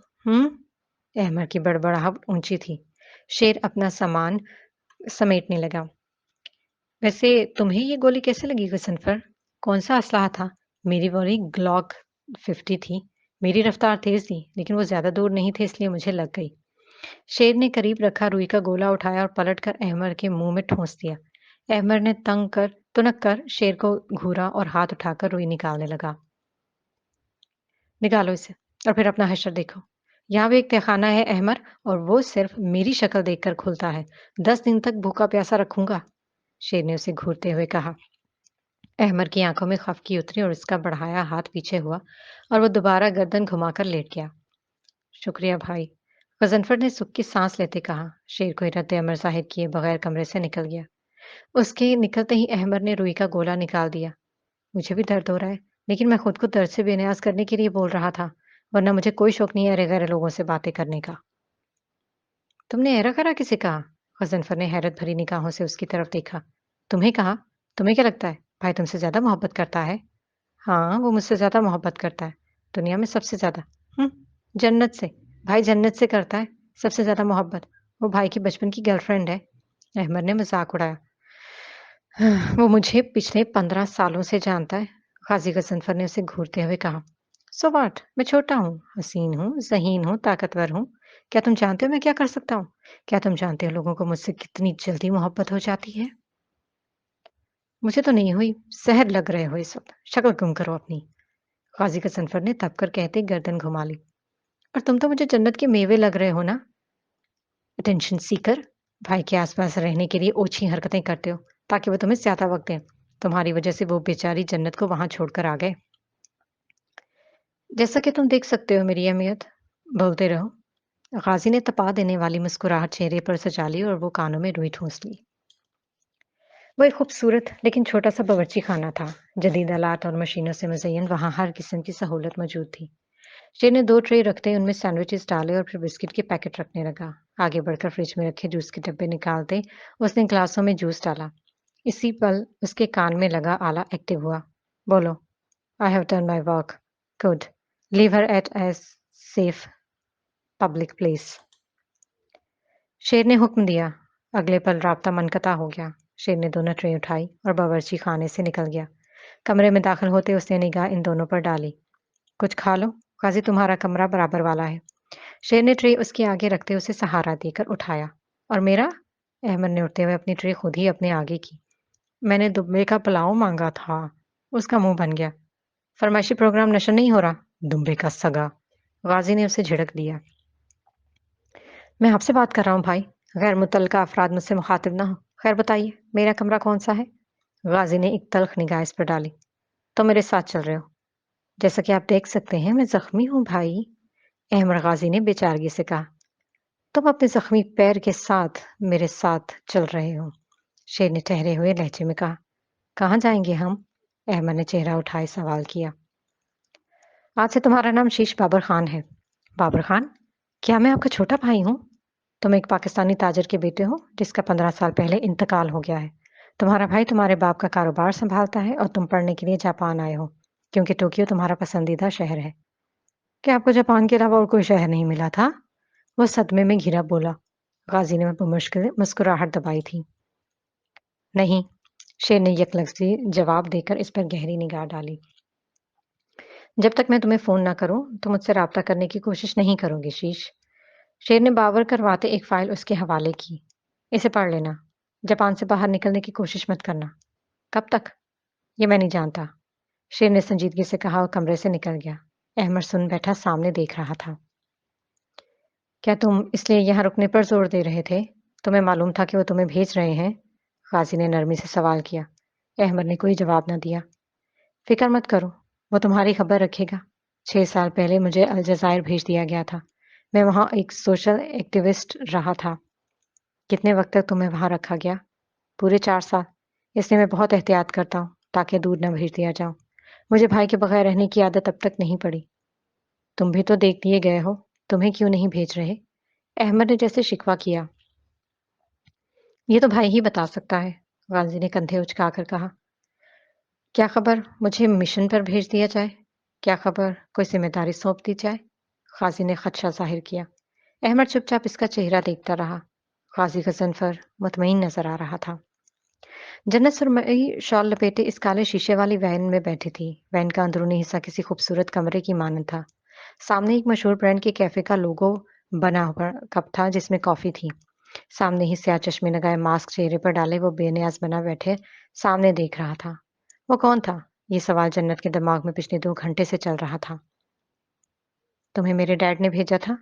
Ahmad की बड़बड़ाहट ऊंची थी। शेर अपना सामान समेटने लगा। वैसे तुम्हें ये गोली कैसे लगी गसनफर? कौन सा असलहा था? मेरी गोली ग्लॉक 50 थी। मेरी रफ्तार तेज थी लेकिन वो ज्यादा दूर नहीं थे, इसलिए मुझे लग गई। शेर ने करीब रखा रुई का गोला उठाया और पलटकर अहमद के मुंह में ठूंस दिया। अहमद ने तुनक कर शेर को घूरा और हाथ उठाकर रुई निकालने लगा। निकालो इसे और फिर अपना हशर देखो। यहाँ भी एक तहखाना है अहमद, और वो सिर्फ मेरी शक्ल देखकर खुलता है। 10 दिन तक भूखा प्यासा रखूंगा, शेर ने उसे घूरते हुए कहा। अहमद की आंखों में खफकी उतरी और उसका बढ़ाया हाथ पीछे हुआ और वो दोबारा गर्दन घुमाकर लेट गया। शुक्रिया भाई, गजनफर ने सुख की सांस लेते कहा। शेर को रद्द अमर जाहिर किए बगैर कमरे से निकल गया। उसके निकलते ही अहमद ने रुई का गोला निकाल दिया। मुझे भी दर्द हो रहा है, लेकिन मैं खुद को दर्द से बेनियाज करने के लिए बोल रहा था, वरना मुझे कोई शौक नहीं है अरे गैर लोगों से बातें करने का। तुमने ऐरा करा किसे कहा? गजनफर ने हैरत भरी निगाहों से उसकी तरफ देखा। तुम्हें कहा? तुम्हें क्या लगता है भाई तुमसे ज्यादा मोहब्बत करता है? हाँ, वो मुझसे ज्यादा मोहब्बत करता है, दुनिया में सबसे ज्यादा। हम्म, जन्नत से। भाई जन्नत से करता है सबसे ज्यादा मोहब्बत। वो भाई की बचपन की गर्लफ्रेंड है, अहमद ने मजाक उड़ाया। وہ مجھے پچھلے 15 سالوں سے جانتا ہے۔ غازی غضنفر نے اسے گھورتے ہوئے کہا۔ So what? میں چھوٹا ہوں، حسین ہوں، ذہین ہوں، طاقتور ہوں۔ کیا تم جانتے ہو میں کیا کر سکتا ہوں؟ کیا تم جانتے ہو لوگوں کو مجھ سے کتنی جلدی محبت ہو جاتی ہے؟ مجھے تو نہیں ہوئی۔ سحر لگ رہے ہو اس وقت، شکل گم کرو اپنی۔ غازی غضنفر نے تب کر کہتے گردن گھما لی۔ اور تم تو مجھے جنت کے میوے لگ رہے ہو نا؟ اٹینشن سیکر، بھائی کے آس پاس رہنے کے لیے اوچھی حرکتیں کرتے ہو تاکہ وہ تمہیں زیادہ وقت دیں۔ تمہاری وجہ سے وہ بیچاری جنت کو وہاں چھوڑ کر آ گئے۔ جیسا کہ تم دیکھ سکتے ہو میری اہمیت، بولتے رہو۔ غازی نے تپا دینے والی مسکراہٹ چہرے پر سجا لی اور وہ کانوں میں روئی ٹھونس لی۔ وہ ایک خوبصورت لیکن چھوٹا سا باورچی خانہ تھا۔ جدید آلات اور مشینوں سے مزین، وہاں ہر قسم کی سہولت موجود تھی۔ شیر نے 2 ٹرے رکھتے ان میں سینڈوچز ڈالے اور پھر بسکٹ کے پیکٹ رکھنے لگا۔ آگے بڑھ کر فریج میں رکھے جوس کے ڈبے نکالتے اس نے گلاسوں میں جوس ڈالا۔ اسی پل اس کے کان میں لگا آلہ ایکٹیو ہوا۔ بولو۔ I have done my work. Good. Leave her at a safe public place. شیر نے حکم دیا۔ اگلے پل رابطہ منقطع ہو گیا۔ شیر نے دونوں ٹرے اٹھائی اور باورچی خانے سے نکل گیا۔ کمرے میں داخل ہوتے اس نے نگاہ ان دونوں پر ڈالی۔ کچھ کھا لو، قاضی تمہارا کمرہ برابر والا ہے۔ شیر نے ٹرے اس کے آگے رکھتے اسے سہارا دے کر اٹھایا۔ اور میرا؟ احمد نے اٹھتے ہوئے اپنی ٹرے خود ہی اپنے آگے کی۔ میں نے دمبے کا پلاؤ مانگا تھا۔ اس کا منہ بن گیا۔ فرمائشی پروگرام نشر نہیں ہو رہا؟ دمبے کا سگا۔ غازی نے اسے جھڑک دیا۔ میں آپ سے بات کر رہا ہوں بھائی، غیر متعلقہ افراد مجھ سے مخاطب نہ ہو۔ خیر بتائیے میرا کمرہ کون سا ہے؟ غازی نے ایک تلخ نگاہ اس پر ڈالی۔ تم میرے ساتھ چل رہے ہو؟ جیسا کہ آپ دیکھ سکتے ہیں میں زخمی ہوں بھائی، احمد غازی نے بے چارگی سے کہا۔ تم اپنے زخمی پیر کے ساتھ میرے ساتھ چل رہے ہو، شیر نے ٹھہرے ہوئے لہجے میں کہا۔ کہاں جائیں گے ہم؟ احمد نے چہرہ اٹھائے سوال کیا۔ آج سے تمہارا نام شیش بابر خان ہے۔ بابر خان؟ کیا میں آپ کا چھوٹا بھائی ہوں؟ تم ایک پاکستانی تاجر کے بیٹے ہو جس کا 15 سال پہلے انتقال ہو گیا ہے۔ تمہارا بھائی تمہارے باپ کا کاروبار سنبھالتا ہے اور تم پڑھنے کے لیے جاپان آئے ہو کیونکہ ٹوکیو تمہارا پسندیدہ شہر ہے۔ کیا آپ کو جاپان کے علاوہ اور کوئی شہر نہیں ملا تھا؟ وہ صدمے میں گھرا بولا۔ غازی نے بمشکل مسکراہٹ دبائی تھی۔ نہیں، شیر نے یک لفظی جواب دے کر اس پر گہری نگاہ ڈالی۔ جب تک میں تمہیں فون نہ کروں تو مجھ سے رابطہ کرنے کی کوشش نہیں کرو گے شیش۔ شیر نے باور کرواتے ایک فائل اس کے حوالے کی۔ اسے پڑھ لینا۔ جاپان سے باہر نکلنے کی کوشش مت کرنا۔ کب تک؟ یہ میں نہیں جانتا، شیر نے سنجیدگی سے کہا اور کمرے سے نکل گیا۔ احمد سن بیٹھا سامنے دیکھ رہا تھا۔ کیا تم اس لیے یہاں رکنے پر زور دے رہے تھے؟ تمہیں معلوم تھا کہ وہ تمہیں بھیج رہے ہیں؟ غازی نے نرمی سے سوال کیا۔ احمد نے کوئی جواب نہ دیا۔ فکر مت کرو، وہ تمہاری خبر رکھے گا۔ 6 سال پہلے مجھے الجزائر بھیج دیا گیا تھا۔ میں وہاں ایک سوشل ایکٹیوسٹ رہا تھا۔ کتنے وقت تک تمہیں وہاں رکھا گیا؟ پورے 4 سال۔ اس لیے میں بہت احتیاط کرتا ہوں تاکہ دور نہ بھیج دیا جاؤں۔ مجھے بھائی کے بغیر رہنے کی عادت اب تک نہیں پڑی۔ تم بھی تو دیکھ دیے گئے ہو، تمہیں کیوں نہیں بھیج رہے؟ احمد نے جیسے شکوہ کیا۔ یہ تو بھائی ہی بتا سکتا ہے، غازی نے کندھے اچکا کر کہا۔ کیا خبر مجھے مشن پر بھیج دیا جائے؟ کیا خبر کوئی ذمہ داری سونپ دی جائے؟ غازی نے خدشہ ظاہر کیا۔ احمد چپ چاپ اس کا چہرہ دیکھتا رہا۔ غازی غضنفر مطمئن نظر آ رہا تھا۔ جنت سرمئی شال لپیٹے اس کالے شیشے والی وین میں بیٹھی تھی۔ وین کا اندرونی حصہ کسی خوبصورت کمرے کی مانند تھا۔ سامنے ایک مشہور برانڈ کے کیفے کا لوگو بنا ہوا کپ تھا جس میں کافی تھی۔ سامنے ہی سیاہ چشمے لگائے ماسک چہرے پر ڈالے وہ بے نیاز بنا بیٹھے سامنے دیکھ رہا تھا۔ وہ کون تھا؟ یہ سوال جنت کے دماغ میں پچھلے 2 گھنٹے سے چل رہا تھا۔ تمہیں میرے ڈیڈ نے بھیجا تھا؟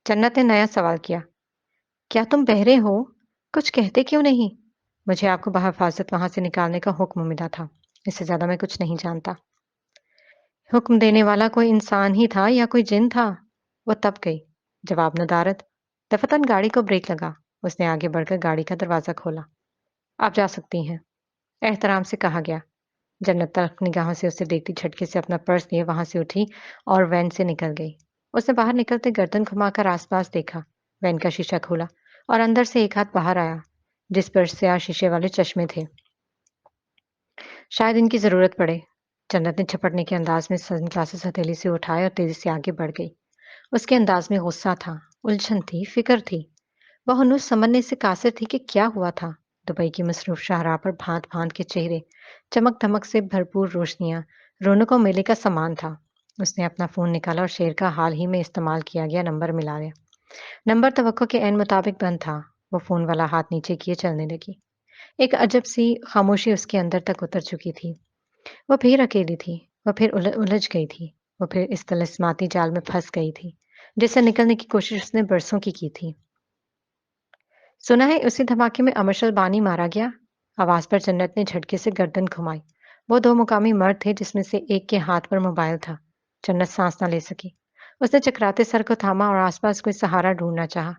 جنت نے نیا سوال کیا۔ کیا تم بہرے ہو؟ کچھ کہتے کیوں نہیں؟ مجھے آپ کو بحفاظت وہاں سے نکالنے کا حکم ملا تھا، اس سے زیادہ میں کچھ نہیں جانتا۔ حکم دینے والا کوئی انسان ہی تھا یا کوئی جن تھا؟ وہ تب گئی۔ جواب ندارت۔ دفتن گاڑی کو بریک لگا۔ اس نے آگے بڑھ کر گاڑی کا دروازہ کھولا۔ آپ جا سکتی ہیں، احترام سے کہا گیا۔ جنت تلخ نگاہوں سے اسے دیکھتی جھٹکے سے اپنا پرس لیے وہاں سے اٹھی اور وین سے نکل گئی۔ اس نے باہر نکلتے گردن گھما کر آس پاس دیکھا۔ وین کا شیشہ کھولا اور اندر سے ایک ہاتھ باہر آیا جس پر سیاہ شیشے والے چشمے تھے۔ شاید ان کی ضرورت پڑے۔ جنت نے جھپٹنے کے انداز میں سن گلاسز ہتھیلی سے اٹھائے اور تیزی سے آگے بڑھ گئی۔ اس کے انداز میں غصہ تھا، الجھن تھی، فکر تھی۔ وہ ہنوز سمجھنے سے قاصر تھی کہ کیا ہوا تھا۔ दुबई की मसरूफ शाहराह पर भांत भांत के चेहरे, चमक धमक से भरपूर रोशनियां, रौनकों मेले का सामान था। उसने अपना फोन निकाला और शेर का हाल ही में इस्तेमाल किया गया नंबर मिला लिया। नंबर तवक्को के एन मुताबिक बंद था। वो फोन वाला हाथ नीचे किए चलने लगी। एक अजब सी खामोशी उसके अंदर तक उतर चुकी थी। वो फिर अकेली थी। वो फिर उलझ गई थी। वो फिर इस तलस्माती जाल में फंस गई थी जिससे निकलने की कोशिश उसने बरसों की थी। सुना है उसी धमाके में अमरशल बानी मारा गया। आवाज पर जन्नत ने झटके से गर्दन घुमाई। वो दो मुकामी मर्द थे जिसमें से एक के हाथ पर मोबाइल था। जन्नत सांस न ले सकी। उसने चकराते सर को थामा और आसपास कोई सहारा ढूंढना चाहा।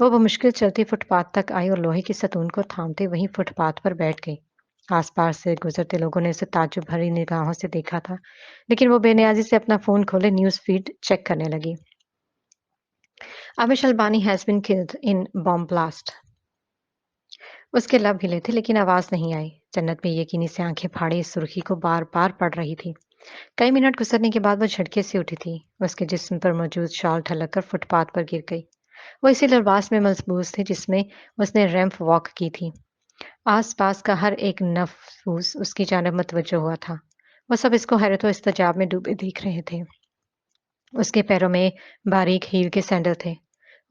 वो बमुश्किल चलती फुटपाथ तक आई और लोहे की सतून को थामते वहीं फुटपाथ पर बैठ गई। आसपास से गुजरते लोगों ने उसे ताज्जुब भरी निगाहों से देखा था, लेकिन वो बेनियाजी से अपना फोन खोले न्यूज फीड चेक करने लगी। Amish Albani has been killed in bomb blast. उसके लब हिले थे लेकिन आवाज नहीं आई। जन्नत बेयकीनी से आंखें फाड़े इस सुर्खी को बार बार पढ़ रही थी। कई मिनट गुजरने के बाद वो झटके से उठी थी। उसके जिस्म पर मौजूद शॉल ढलक कर फुटपाथ पर गिर गई। वो इसी लिबास में मलबूस थी जिसमें उसने रैंप वॉक की थी। आस-पास का हर एक नफूस उसकी जानिब मुतवज्जो हुआ था। वो सब इसको हैरत व इस्तजाब में डूबे देख रहे थे। उसके पैरों में बारीक हील के सैंडल थे।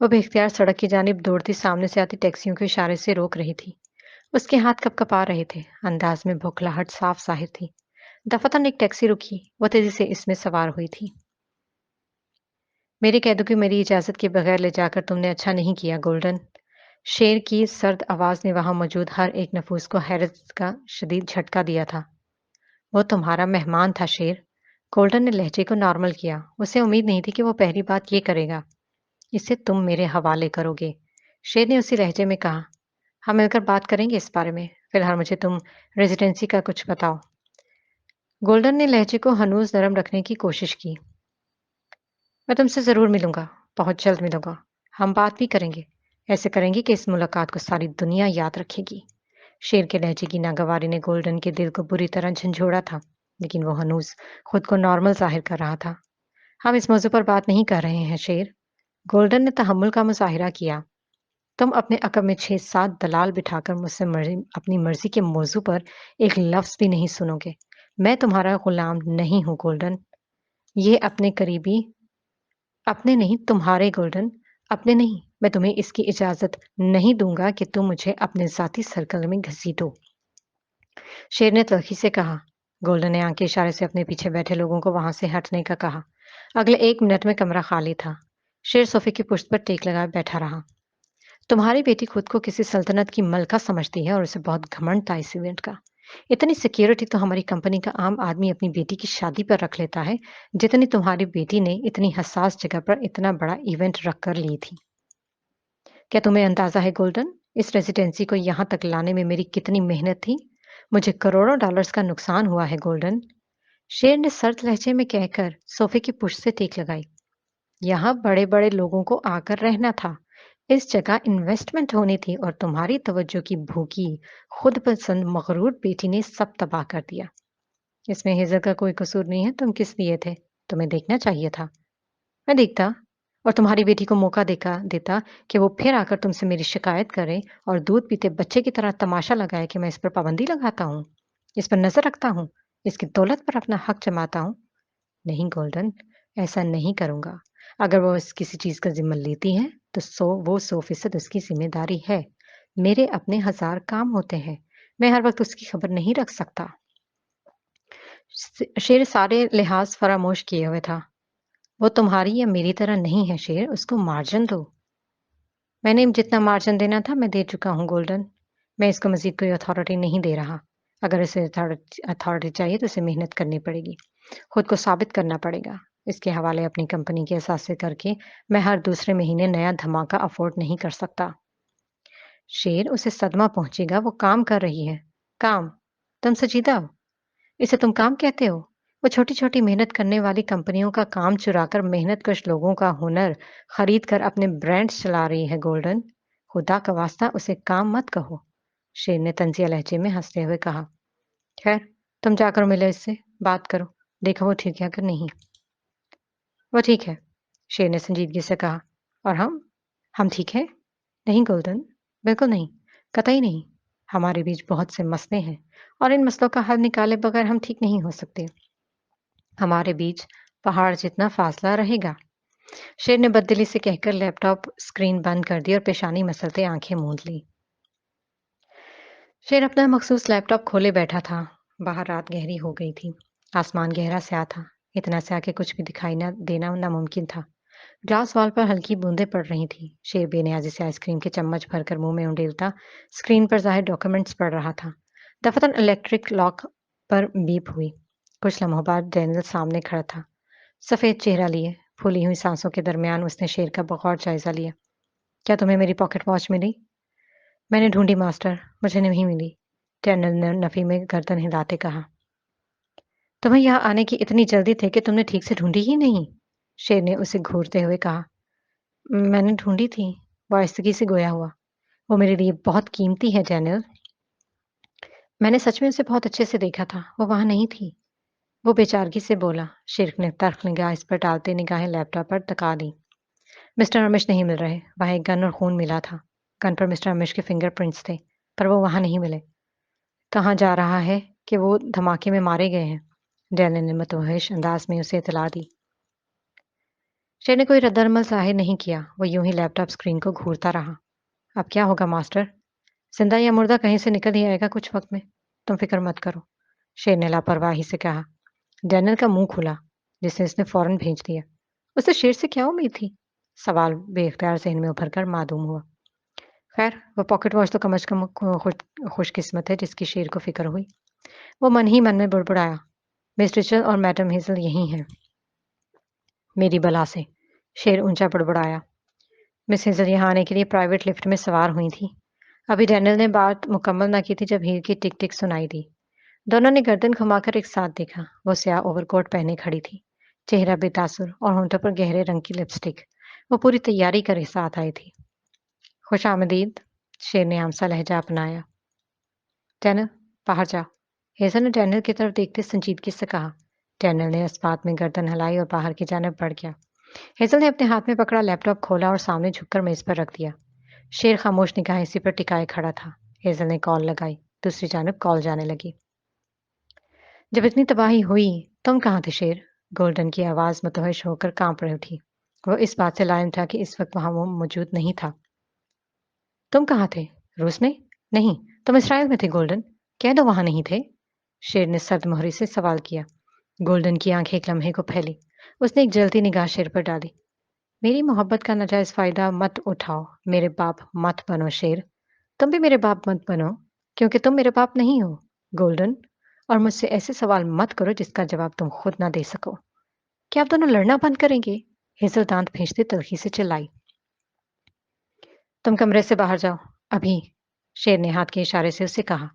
वो बेख्तियार सड़क की जानिब दौड़ती सामने से आती टैक्सियों के इशारे से रोक रही थी। उसके हाथ कँप-कँपा रहे थे। अंदाज में बौखलाहट साफ ज़ाहिर थी। दफ़ातन एक टैक्सी रुकी। वो तेज़ी से इसमें सवार हुई थी। मेरे कैदों को मेरी इजाज़त के बगैर ले जाकर तुमने अच्छा नहीं किया, गोल्डन। शेर की सर्द आवाज़ ने वहाँ मौजूद हर एक नफूस को हैरत का शदीद झटका दिया था। वो तुम्हारा मेहमान था, शेर। गोल्डन ने लहजे को नॉर्मल किया। उसे उम्मीद नहीं थी कि वो पहली बात ये करेगा। इसे तुम मेरे हवाले करोगे। शेर ने उसी लहजे में कहा। हम मिलकर बात करेंगे इस बारे में। फिलहाल मुझे तुम रेजिडेंसी का कुछ बताओ। गोल्डन ने लहजे को हनूज नरम रखने की कोशिश की। मैं तुमसे ज़रूर मिलूंगा। बहुत जल्द मिलूंगा। हम बात भी करेंगे। ऐसे करेंगे कि इस मुलाकात को सारी दुनिया याद रखेगी। शेर के लहजे की नागवारी ने गोल्डन के दिल को बुरी तरह झंझोड़ा था, लेकिन वो हनूज खुद को नॉर्मल जाहिर कर रहा था। हम इस मौजू पर बात नहीं कर रहे हैं, शेर। गोल्डन ने तहम्मुल का मुजाहिरा किया। तुम अपने अकब में 6-7 दलाल बिठाकर मुझसे अपनी मर्जी के मौजू पर एक लफ्ज भी नहीं सुनोगे। मैं तुम्हारा गुलाम नहीं हूं, गोल्डन। ये अपने करीबी अपने नहीं, तुम्हारे, गोल्डन। अपने नहीं। मैं तुम्हें इसकी इजाजत नहीं दूंगा कि तुम मुझे अपने जाती सर्कल में घसीटो। शेर ने तल्खी से कहा। गोल्डन ने आंख के इशारे से अपने पीछे बैठे लोगों को वहां से हटने का कहा। अगले 1 मिनट में कमरा खाली था। शेर सोफे की पुश्त पर टेक लगाए बैठा रहा। तुम्हारी बेटी खुद को किसी सल्तनत की मलका समझती है और उसे बहुत घमंड था इस इवेंट का। इतनी सिक्योरिटी तो हमारी कंपनी का आम आदमी अपनी बेटी की शादी पर रख लेता है, जितनी तुम्हारी बेटी ने इतनी हसास जगह पर इतना बड़ा इवेंट रख कर ली थी। क्या तुम्हें अंदाजा है, गोल्डन, इस रेजिडेंसी को यहाँ तक लाने में मेरी कितनी मेहनत थी? मुझे करोड़ों डॉलर्स का नुकसान हुआ है, गोल्डन। शेर ने सर्द लहजे में कहकर सोफे की पुष्ट से टेक लगाई। यहाँ बड़े-बड़े लोगों को आकर रहना था। इस जगह इन्वेस्टमेंट होनी थी और तुम्हारी तवज्जो की भूखी, खुद पसंद मगरूर बेटी ने सब तबाह कर दिया। इसमें हेज़ल का कोई कसूर नहीं है, तुम किस लिए थे? तुम्हें देखना चाहिए था। मैं देखता और तुम्हारी बेटी को मौका देखा देता कि वो फिर आकर तुमसे मेरी शिकायत करे और दूध पीते बच्चे की तरह तमाशा लगाए कि मैं इस पर पाबंदी लगाता हूँ, इस पर नज़र रखता हूँ, इसकी दौलत पर अपना हक जमाता हूँ। नहीं, गोल्डन, ऐसा नहीं करूँगा। अगर वो इस किसी चीज़ का ज़िम्मा लेती है, तो 100% उसकी ज़िम्मेदारी है। मेरे अपने हज़ार काम होते हैं। मैं हर वक़्त उसकी खबर नहीं रख सकता। शेर सारे लिहाज फरामोश किए हुए था। वो तुम्हारी या मेरी तरह नहीं है, शेर, उसको मार्जिन दो। मैंने जितना मार्जिन देना था मैं दे चुका हूँ, गोल्डन। मैं इसको मज़ीद कोई अथॉरिटी नहीं दे रहा। अगर इसे अथॉरिटी चाहिए तो इसे मेहनत करनी पड़ेगी। खुद को साबित करना पड़ेगा। इसके हवाले अपनी कंपनी के असासे करके मैं हर दूसरे महीने नया धमाका अफोर्ड नहीं कर सकता। शेर, उसे सदमा पहुंचेगा, वो काम कर रही है। काम? तुम संजीदा हो? इसे तुम काम कहते हो? वो छोटी-छोटी मेहनत करने वाली कंपनियों का काम चुराकर मेहनतकश लोगों का हुनर खरीद कर अपने ब्रांड्स चला रही है, गोल्डन। खुदा का वास्ता उसे काम मत कहो। शेर ने तंजिया लहजे में हंसते हुए कहा। खैर, तुम जाकर मिलो इससे, बात करो। देखो वो ठीक है कि नहीं। वो ठीक है, शेर ने संजीदगी से कहा। और हम ठीक हैं? नहीं, गोल्डन, बिल्कुल नहीं, कतई नहीं। ہمارے بیچ بہت سے مسئلے ہیں اور ان مسئلوں کا حل نکالے بغیر ہم ٹھیک نہیں ہو سکتے۔ ہمارے بیچ پہاڑ جتنا فاصلہ رہے گا۔ شیر نے بددلی سے کہہ کر لیپ ٹاپ اسکرین بند کر دی اور پیشانی مسلتے آنکھیں موند لی۔ شیر اپنا مخصوص لیپ ٹاپ کھولے بیٹھا تھا۔ باہر رات گہری ہو گئی تھی۔ آسمان گہرا سیاہ تھا، اتنا سیاہ کہ کچھ بھی دکھائی نہ دینا ناممکن تھا۔ گلاس وال پر ہلکی بوندیں پڑ رہی تھی۔ شیر بے نیازی سے آئس کریم کے چمچ بھر کر منہ میں انڈیلتا اسکرین پر ظاہر ڈاکومنٹس پڑھ رہا تھا۔ دفتر الیکٹرک لاک پر بیپ ہوئی۔ کچھ لمحوں بعد ڈینیل سامنے کھڑا تھا، سفید چہرہ لیے، پھولی ہوئی سانسوں کے درمیان اس نے شیر کا بغور جائزہ لیا۔ کیا تمہیں میری پاکٹ واچ ملی؟ میں نے ڈھونڈی ماسٹر، مجھے نہیں ملی، ڈینیل نے نفی میں گردن ہلاتے کہا۔ تمہیں یہاں آنے کی اتنی جلدی تھی کہ تم نے ٹھیک سے ڈھونڈی ہی نہیں، شیر نے اسے گھورتے ہوئے کہا۔ میں نے ڈھونڈی تھی، وہ آہستگی سے گویا ہوا۔ وہ میرے لیے بہت قیمتی ہے ڈینیل۔ میں نے سچ میں اسے بہت اچھے سے دیکھا تھا، وہ وہاں نہیں تھی، وہ بے چارگی سے بولا۔ شیر نے تلخ نگاہ اس پر ڈالتے نگاہیں لیپ ٹاپ پر ٹکا دی۔ مسٹر امیش نہیں مل رہے، وہاں ایک گن اور خون ملا تھا، گن پر مسٹر امیش کے فنگر پرنٹس تھے، پر وہ وہاں نہیں ملے۔ کہا جا رہا ہے کہ وہ دھماکے میں مارے گئے ہیں، ڈینیل نے متوحش انداز میں اسے اطلاع دی۔ شیر نے کوئی رد عمل ظاہر نہیں کیا، وہ یوں ہی لیپ ٹاپ اسکرین کو گھورتا رہا۔ اب کیا ہوگا ماسٹر؟ زندہ یا مردہ کہیں سے نکل ہی آئے گا کچھ وقت میں، تم فکر مت کرو، شیر نے لاپرواہی سے کہا۔ ڈینیل کا منہ کھلا، جسے اس نے فوراً بھیج دیا۔ اسے شیر سے کیا امید تھی؟ سوال بے اختیار ذہن میں ابھر کر معدوم ہوا۔ خیر، وہ پاکٹ واچ تو کم از کم خوش قسمت ہے جس کی شیر کو فکر ہوئی۔ وہ من ہی من میں بڑبڑایا، مس ریچل اور میڈم ہیزل یہی ہیں۔ میری بلا سے، شیر اونچا بڑبڑایا۔ مس ہیزل یہاں آنے کے لیے پرائیویٹ لفٹ میں سوار ہوئی تھی۔ ابھی ڈینیل نے بات مکمل نہ کی تھی جب ہیر کی ٹک ٹک سنائی دی۔ دونوں نے گردن گھما کر ایک ساتھ دیکھا۔ وہ سیاہ اوور کوٹ پہنے کھڑی تھی، چہرہ بے تاثر اور ہونٹوں پر گہرے رنگ کی لپسٹک۔ وہ پوری تیاری کرے ساتھ آئی تھی۔ خوش آمدید، شیر نے آمسا لہجہ اپنایا۔ ڈینیل، باہر جاؤ، ہیزل نے ڈینیل کی طرف دیکھتے سنجیدگی سے کہا۔ ڈینیل نے اس بات میں گردن ہلائی اور باہر کی جانب بڑھ گیا۔ ہیزل نے اپنے ہاتھ میں پکڑا لیپ ٹاپ کھولا اور سامنے جھک کر میز پر رکھ دیا۔ شیر خاموش نگاہیں اسی پر ٹکائے کھڑا تھا۔ ہیزل نے کال لگائی، دوسری جانب کال جانے لگی۔ جب اتنی تباہی ہوئی، تم کہاں تھے شیر؟ گولڈن کی آواز متوحش ہو کر کانپ رہی اٹھی۔ وہ اس بات سے لائم تھا کہ اس وقت وہاں وہ موجود نہیں تھا۔ تم کہاں تھے؟ روس میں؟ نہیں، تم اسرائیل میں تھے گولڈن، کہہ دو وہاں نہیں تھے، شیر نے سرد مہری سے سوال کیا۔ گولڈن کی آنکھیں ایک لمحے کو پھیلی، اس نے ایک جلتی نگاہ شیر پر ڈالی۔ میری محبت کا ناجائز فائدہ مت اٹھاؤ، میرے باپ مت بنو شیر، تم بھی میرے باپ مت بنو، کیونکہ تم میرے باپ نہیں ہو گولڈن، اور مجھ سے ایسے سوال مت کرو جس کا جواب تم خود نہ دے سکو۔ کیا آپ دونوں لڑنا بند کریں گے؟ ہیزل دانت بھینچتے تلخی سے چلائی۔ تم کمرے سے باہر جاؤ، ابھی، شیر نے ہاتھ کے اشارے سے اسے کہا۔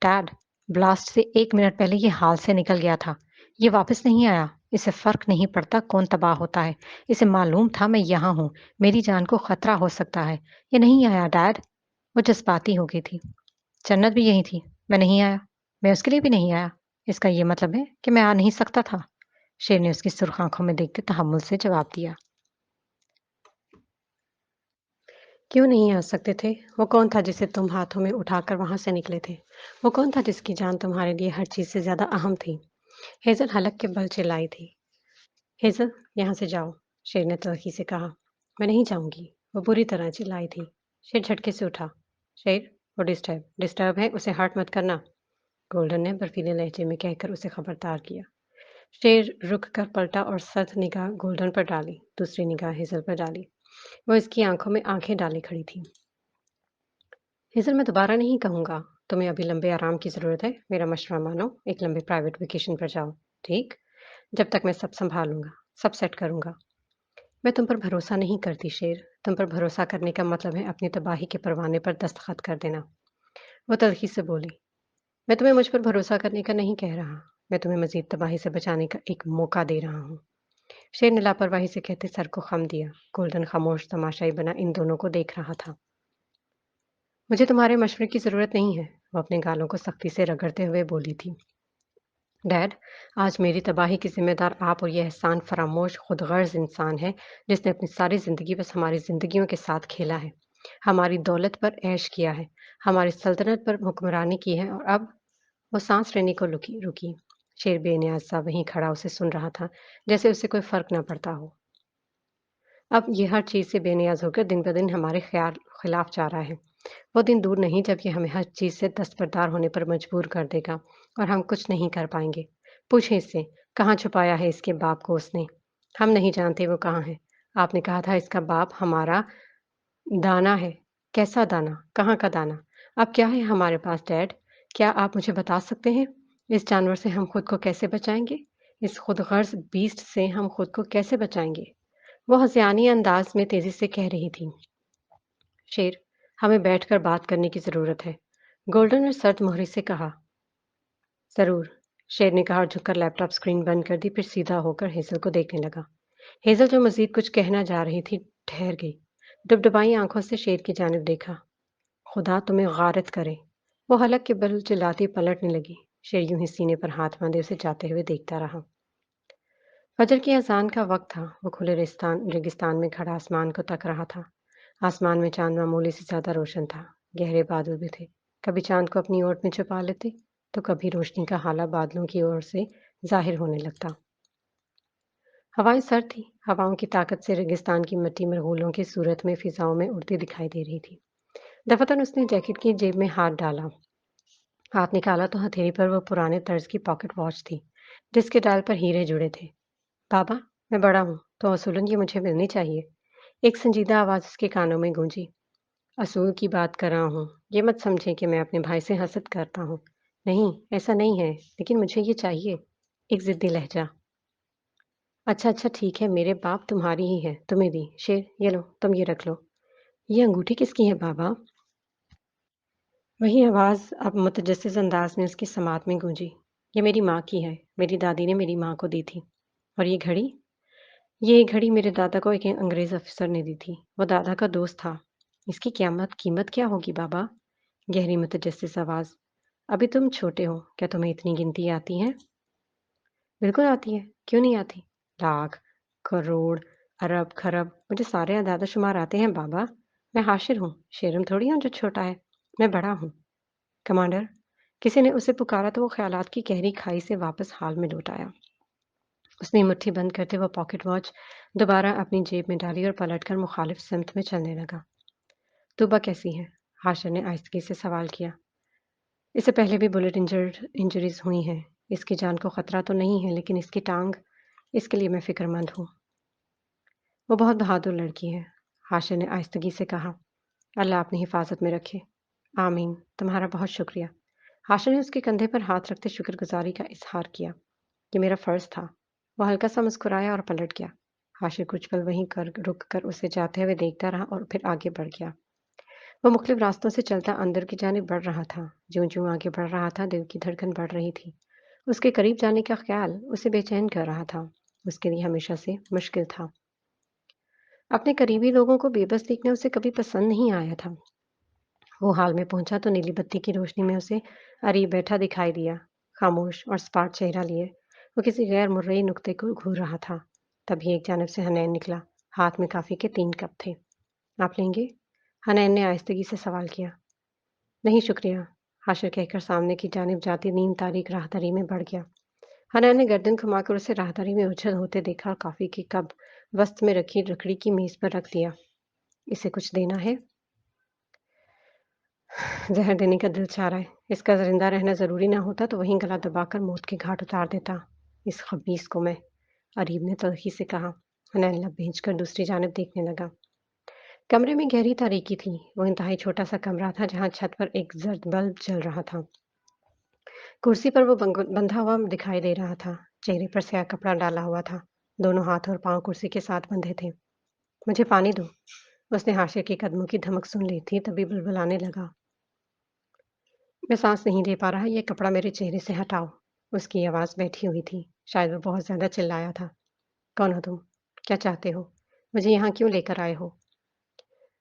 ڈیڈ، بلاسٹ سے 1 منٹ پہلے یہ حال سے نکل گیا تھا، یہ واپس نہیں آیا، اسے فرق نہیں پڑتا کون تباہ ہوتا ہے، اسے معلوم تھا میں یہاں ہوں، میری جان کو خطرہ ہو سکتا ہے، یہ نہیں آیا ڈیڈ۔ وہ جذباتی ہو گئی تھی۔ جنت بھی یہی تھی، میں نہیں آیا، میں اس کے لیے بھی نہیں آیا، اس کا یہ مطلب ہے کہ میں آ نہیں سکتا تھا، شیر نے اس کی سرخ آنکھوں میں دیکھتے تحمل سے جواب دیا۔ کیوں نہیں آ سکتے تھے؟ وہ کون تھا جسے تم ہاتھوں میں اٹھا کر وہاں سے نکلے تھے؟ وہ کون تھا جس کی جان تمہارے لیے ہر چیز سے زیادہ اہم تھی؟ ہیزل حلق کے بل چلائی تھی۔ ہیزل، یہاں سے جاؤ، شیر نے تلخی سے کہا۔ میں نہیں جاؤں گی، وہ بری طرح چلائی تھی۔ شیر جھٹکے سے اٹھا۔ شیر، وہ ڈسٹرب ہے، اسے ہرٹ مت کرنا، گولڈن نے برفیلے لہجے میں کہہ کر اسے خبردار کیا۔ شیر رک کر پلٹا اور سرد نگاہ گولڈن پر ڈالی، دوسری نگاہ ہیزل پر ڈالی۔ وہ اس کی آنکھوں میں آنکھیں ڈالے کھڑی تھی۔ ہیزل، میں دوبارہ نہیں کہوں گا، تمہیں ابھی لمبے آرام کی ضرورت ہے، میرا مشورہ مانو، ایک لمبے پرائیویٹ ویکیشن پر جاؤ، ٹھیک؟ جب تک میں سب سنبھالوں گا، سب سیٹ کروں گا۔ میں تم پر بھروسہ نہیں کرتی شیر، تم پر بھروسہ کرنے کا مطلب ہے اپنی تباہی کے پروانے پر دستخط کر دینا، وہ تلخی سے بولی۔ میں تمہیں مجھ پر بھروسہ کرنے کا نہیں کہہ رہا، میں تمہیں مزید تباہی سے بچانے کا ایک موقع دے رہا ہوں، شیر نے لاپرواہی سے کہتے سر کو خم دیا۔ گولڈن خاموش تماشائی بنا ان دونوں کو دیکھ رہا تھا۔ مجھے تمہارے مشورے کی ضرورت نہیں ہے، وہ اپنے گالوں کو سختی سے رگڑتے ہوئے بولی تھی۔ ڈیڈ، آج میری تباہی کی ذمہ دار آپ اور یہ احسان فراموش خود غرض انسان ہے جس نے اپنی ساری زندگی بس ہماری زندگیوں کے ساتھ کھیلا ہے۔ ہماری دولت پر عیش کیا ہے، ہماری سلطنت پر حکمرانی کی ہے اور اب وہ سانس لینے کو رکی۔ شیر بے نیاز سا وہیں کھڑا اسے سن رہا تھا، جیسے اسے کوئی فرق نہ پڑتا ہو۔ اب یہ ہر چیز سے بے نیاز ہو کر دن بدن ہمارے خلاف جا رہا ہے۔ وہ دن دور نہیں جب یہ ہمیں ہر چیز سے دستبردار ہونے پر مجبور کر دے گا اور ہم کچھ نہیں کر پائیں گے۔ پوچھیں اس سے، کہاں چھپایا ہے اس کے باپ کو اس نے؟ ہم نہیں جانتے وہ کہاں ہے۔ آپ نے کہا تھا اس کا باپ ہمارا دانا ہے۔ کیسا دانا؟ کہاں کا دانا؟ اب کیا ہے ہمارے پاس ڈیڈ؟ کیا آپ مجھے بتا سکتے ہیں؟ اس جانور سے ہم خود کو کیسے بچائیں گے؟ اس خود غرض بیسٹ سے ہم خود کو کیسے بچائیں گے؟ وہ ہنسیانی انداز میں تیزی سے کہہ رہی تھی، شیر، ہمیں بیٹھ کر بات کرنے کی ضرورت ہے۔ گولڈن نے سرد مہری سے کہا۔ ضرور، شیر نے کہا اور جھک کر لیپ ٹاپ اسکرین بند کر دی، پھر سیدھا ہو کر ہیزل کو دیکھنے لگا۔ ہیزل جو مزید کچھ کہنا جا رہی تھی ٹھہر گئی، ڈبڈبائی آنکھوں سے شیر کی جانب دیکھا۔ خدا تمہیں غارت کرے! وہ حلق کے بل چلاتی پلٹنے لگی۔ شیر یوں ہی سینے پر ہاتھ باندھے اسے جاتے ہوئے دیکھتا رہا۔ فجر کی اذان کا وقت تھا۔ وہ کھلے ریگستان میں کھڑا آسمان کو تک رہا تھا۔ آسمان میں چاند معمولی سے زیادہ روشن تھا۔ گہرے بادل بھی تھے، کبھی چاند کو اپنی اوٹ میں چھپا لیتے تو کبھی روشنی کا ہالہ بادلوں کی اور سے ظاہر ہونے لگتا۔ ہوائیں سرد تھیں، ہواؤں کی طاقت سے ریگستان کی مٹی مرغولوں کی صورت میں فضاؤں میں اڑتی دکھائی دے رہی تھی۔ دفتن اس نے جیکٹ کی جیب میں ہاتھ ڈالا۔ ہاتھ نکالا تو ہتھیلی پر وہ پرانے طرز کی پاکٹ واچ تھی، جس کے ڈائل پر ہیرے جڑے تھے۔ بابا، میں بڑا ہوں تو اصولاً یہ مجھے ملنی چاہیے۔ ایک سنجیدہ آواز اس کے کانوں میں گونجی۔ اصول کی بات کر رہا ہوں، یہ مت سمجھیں کہ میں اپنے بھائی سے حسد کرتا ہوں۔ نہیں، ایسا نہیں ہے، لیکن مجھے یہ چاہیے۔ ایک ضدی لہجہ۔ اچھا اچھا ٹھیک ہے، میرے باپ تمہاری ہی ہے، تمہیں دی۔ شیر، یہ لو، تم یہ رکھ لو۔ یہ انگوٹھی کس کی ہے بابا؟ وہی آواز اب متجسس انداز میں اس کی سماعت میں گونجی۔ یہ میری ماں کی ہے، میری دادی نے میری ماں کو دی تھی۔ اور یہ گھڑی؟ یہ گھڑی میرے دادا کو ایک انگریز افسر نے دی تھی، وہ دادا کا دوست تھا۔ اس کی قیمت کیا ہوگی بابا؟ گہری متجسس آواز۔ ابھی تم چھوٹے ہو، کیا تمہیں اتنی گنتی آتی ہے؟ بالکل آتی ہے، کیوں نہیں آتی؟ لاکھ، کروڑ، ارب، خرب، مجھے سارے اعداد و شمار آتے ہیں بابا۔ میں حاشر ہوں، شیرم تھوڑی ہوں جو چھوٹا ہے، میں بڑا ہوں۔ کمانڈر، کسی نے اسے پکارا تو وہ خیالات کی گہری کھائی سے واپس حال میں لوٹ آیا۔ اس نے مٹھی بند کرتے وہ پاکٹ واچ دوبارہ اپنی جیب میں ڈالی اور پلٹ کر مخالف سمت میں چلنے لگا۔ توبہ کیسی ہے؟ حاشر نے آہستگی سے سوال کیا۔ اس سے پہلے بھی بلٹ انجریز ہوئی ہیں، اس کی جان کو خطرہ تو نہیں ہے، لیکن اس کی ٹانگ، اس کے لیے میں فکر مند ہوں۔ وہ بہت بہادر لڑکی ہے، حاشر نے آہستگی سے کہا۔ اللہ اپنی حفاظت میں رکھے۔ آمین، تمہارا بہت شکریہ۔ حاشر نے اس کے کندھے پر ہاتھ رکھتے شکر گزاری کا اظہار کیا۔ یہ میرا فرض تھا۔ وہ ہلکا سا مسکرایا اور پلٹ گیا۔ حاشر کچھ پل وہیں رک کر اسے جاتے ہوئے دیکھتا رہا اور پھر آگے بڑھ گیا۔ وہ مختلف راستوں سے چلتا اندر کی جانب بڑھ رہا تھا۔ جوں جوں آگے بڑھ رہا تھا، دل کی دھڑکن بڑھ رہی تھی۔ اس کے قریب جانے کا خیال اسے بے چین کر رہا تھا، اس کے لیے ہمیشہ سے مشکل تھا۔ اپنے قریبی لوگوں کو بے بس دیکھنا اسے کبھی پسند نہیں آیا تھا۔ وہ حال میں پہنچا تو نیلی بتی کی روشنی میں اسے قریب بیٹھا دکھائی دیا، خاموش اور سپاٹ چہرہ لیے۔ وہ کسی غیر مرئی نقطے کو گھور رہا تھا۔ تبھی ایک جانب سے حنین نکلا، ہاتھ میں کافی کے 3 کپ تھے۔ آپ لیں گے؟ حنین نے آہستگی سے سوال کیا۔ نہیں شکریہ، حاشر کہہ کر سامنے کی جانب جاتی نیم تاریک راہداری میں بڑھ گیا۔ حنین نے گردن گھما کر اسے راہداری میں اچھل ہوتے دیکھا اور کافی کی کپ وسط میں رکھی لکڑی کی میز پر رکھ دیا۔ اسے کچھ دینا ہے؟ زہر دینے کا دل چاہ رہا ہے۔ اس کا زندہ رہنا ضروری نہ ہوتا تو وہیں گلا دبا کر موت کے گھاٹ اتار دیتا، اس خبیث کو میں، اریب نے تلخی سے کہا۔ حنین لب بھینچ کر دوسری جانب دیکھنے لگا۔ کمرے میں گہری تاریکی تھی۔ وہ انتہائی چھوٹا سا کمرہ تھا جہاں چھت پر ایک زرد بلب جل رہا تھا۔ کرسی پر وہ بندھا ہوا دکھائی دے رہا تھا، چہرے پر سیاہ کپڑا ڈالا ہوا تھا، دونوں ہاتھ اور پاؤں کرسی کے ساتھ بندھے تھے۔ مجھے پانی دو۔ اس نے حاشر کے قدموں کی دھمک سن لی تھی، تبھی بلبلانے لگا۔ میں سانس نہیں لے پا رہا، یہ کپڑا میرے چہرے سے ہٹاؤ۔ اس کی آواز بیٹھی ہوئی تھی، شاید وہ بہت زیادہ چلایا تھا۔ کون ہو تم؟ کیا چاہتے ہو؟ مجھے یہاں کیوں لے کر آئے ہو؟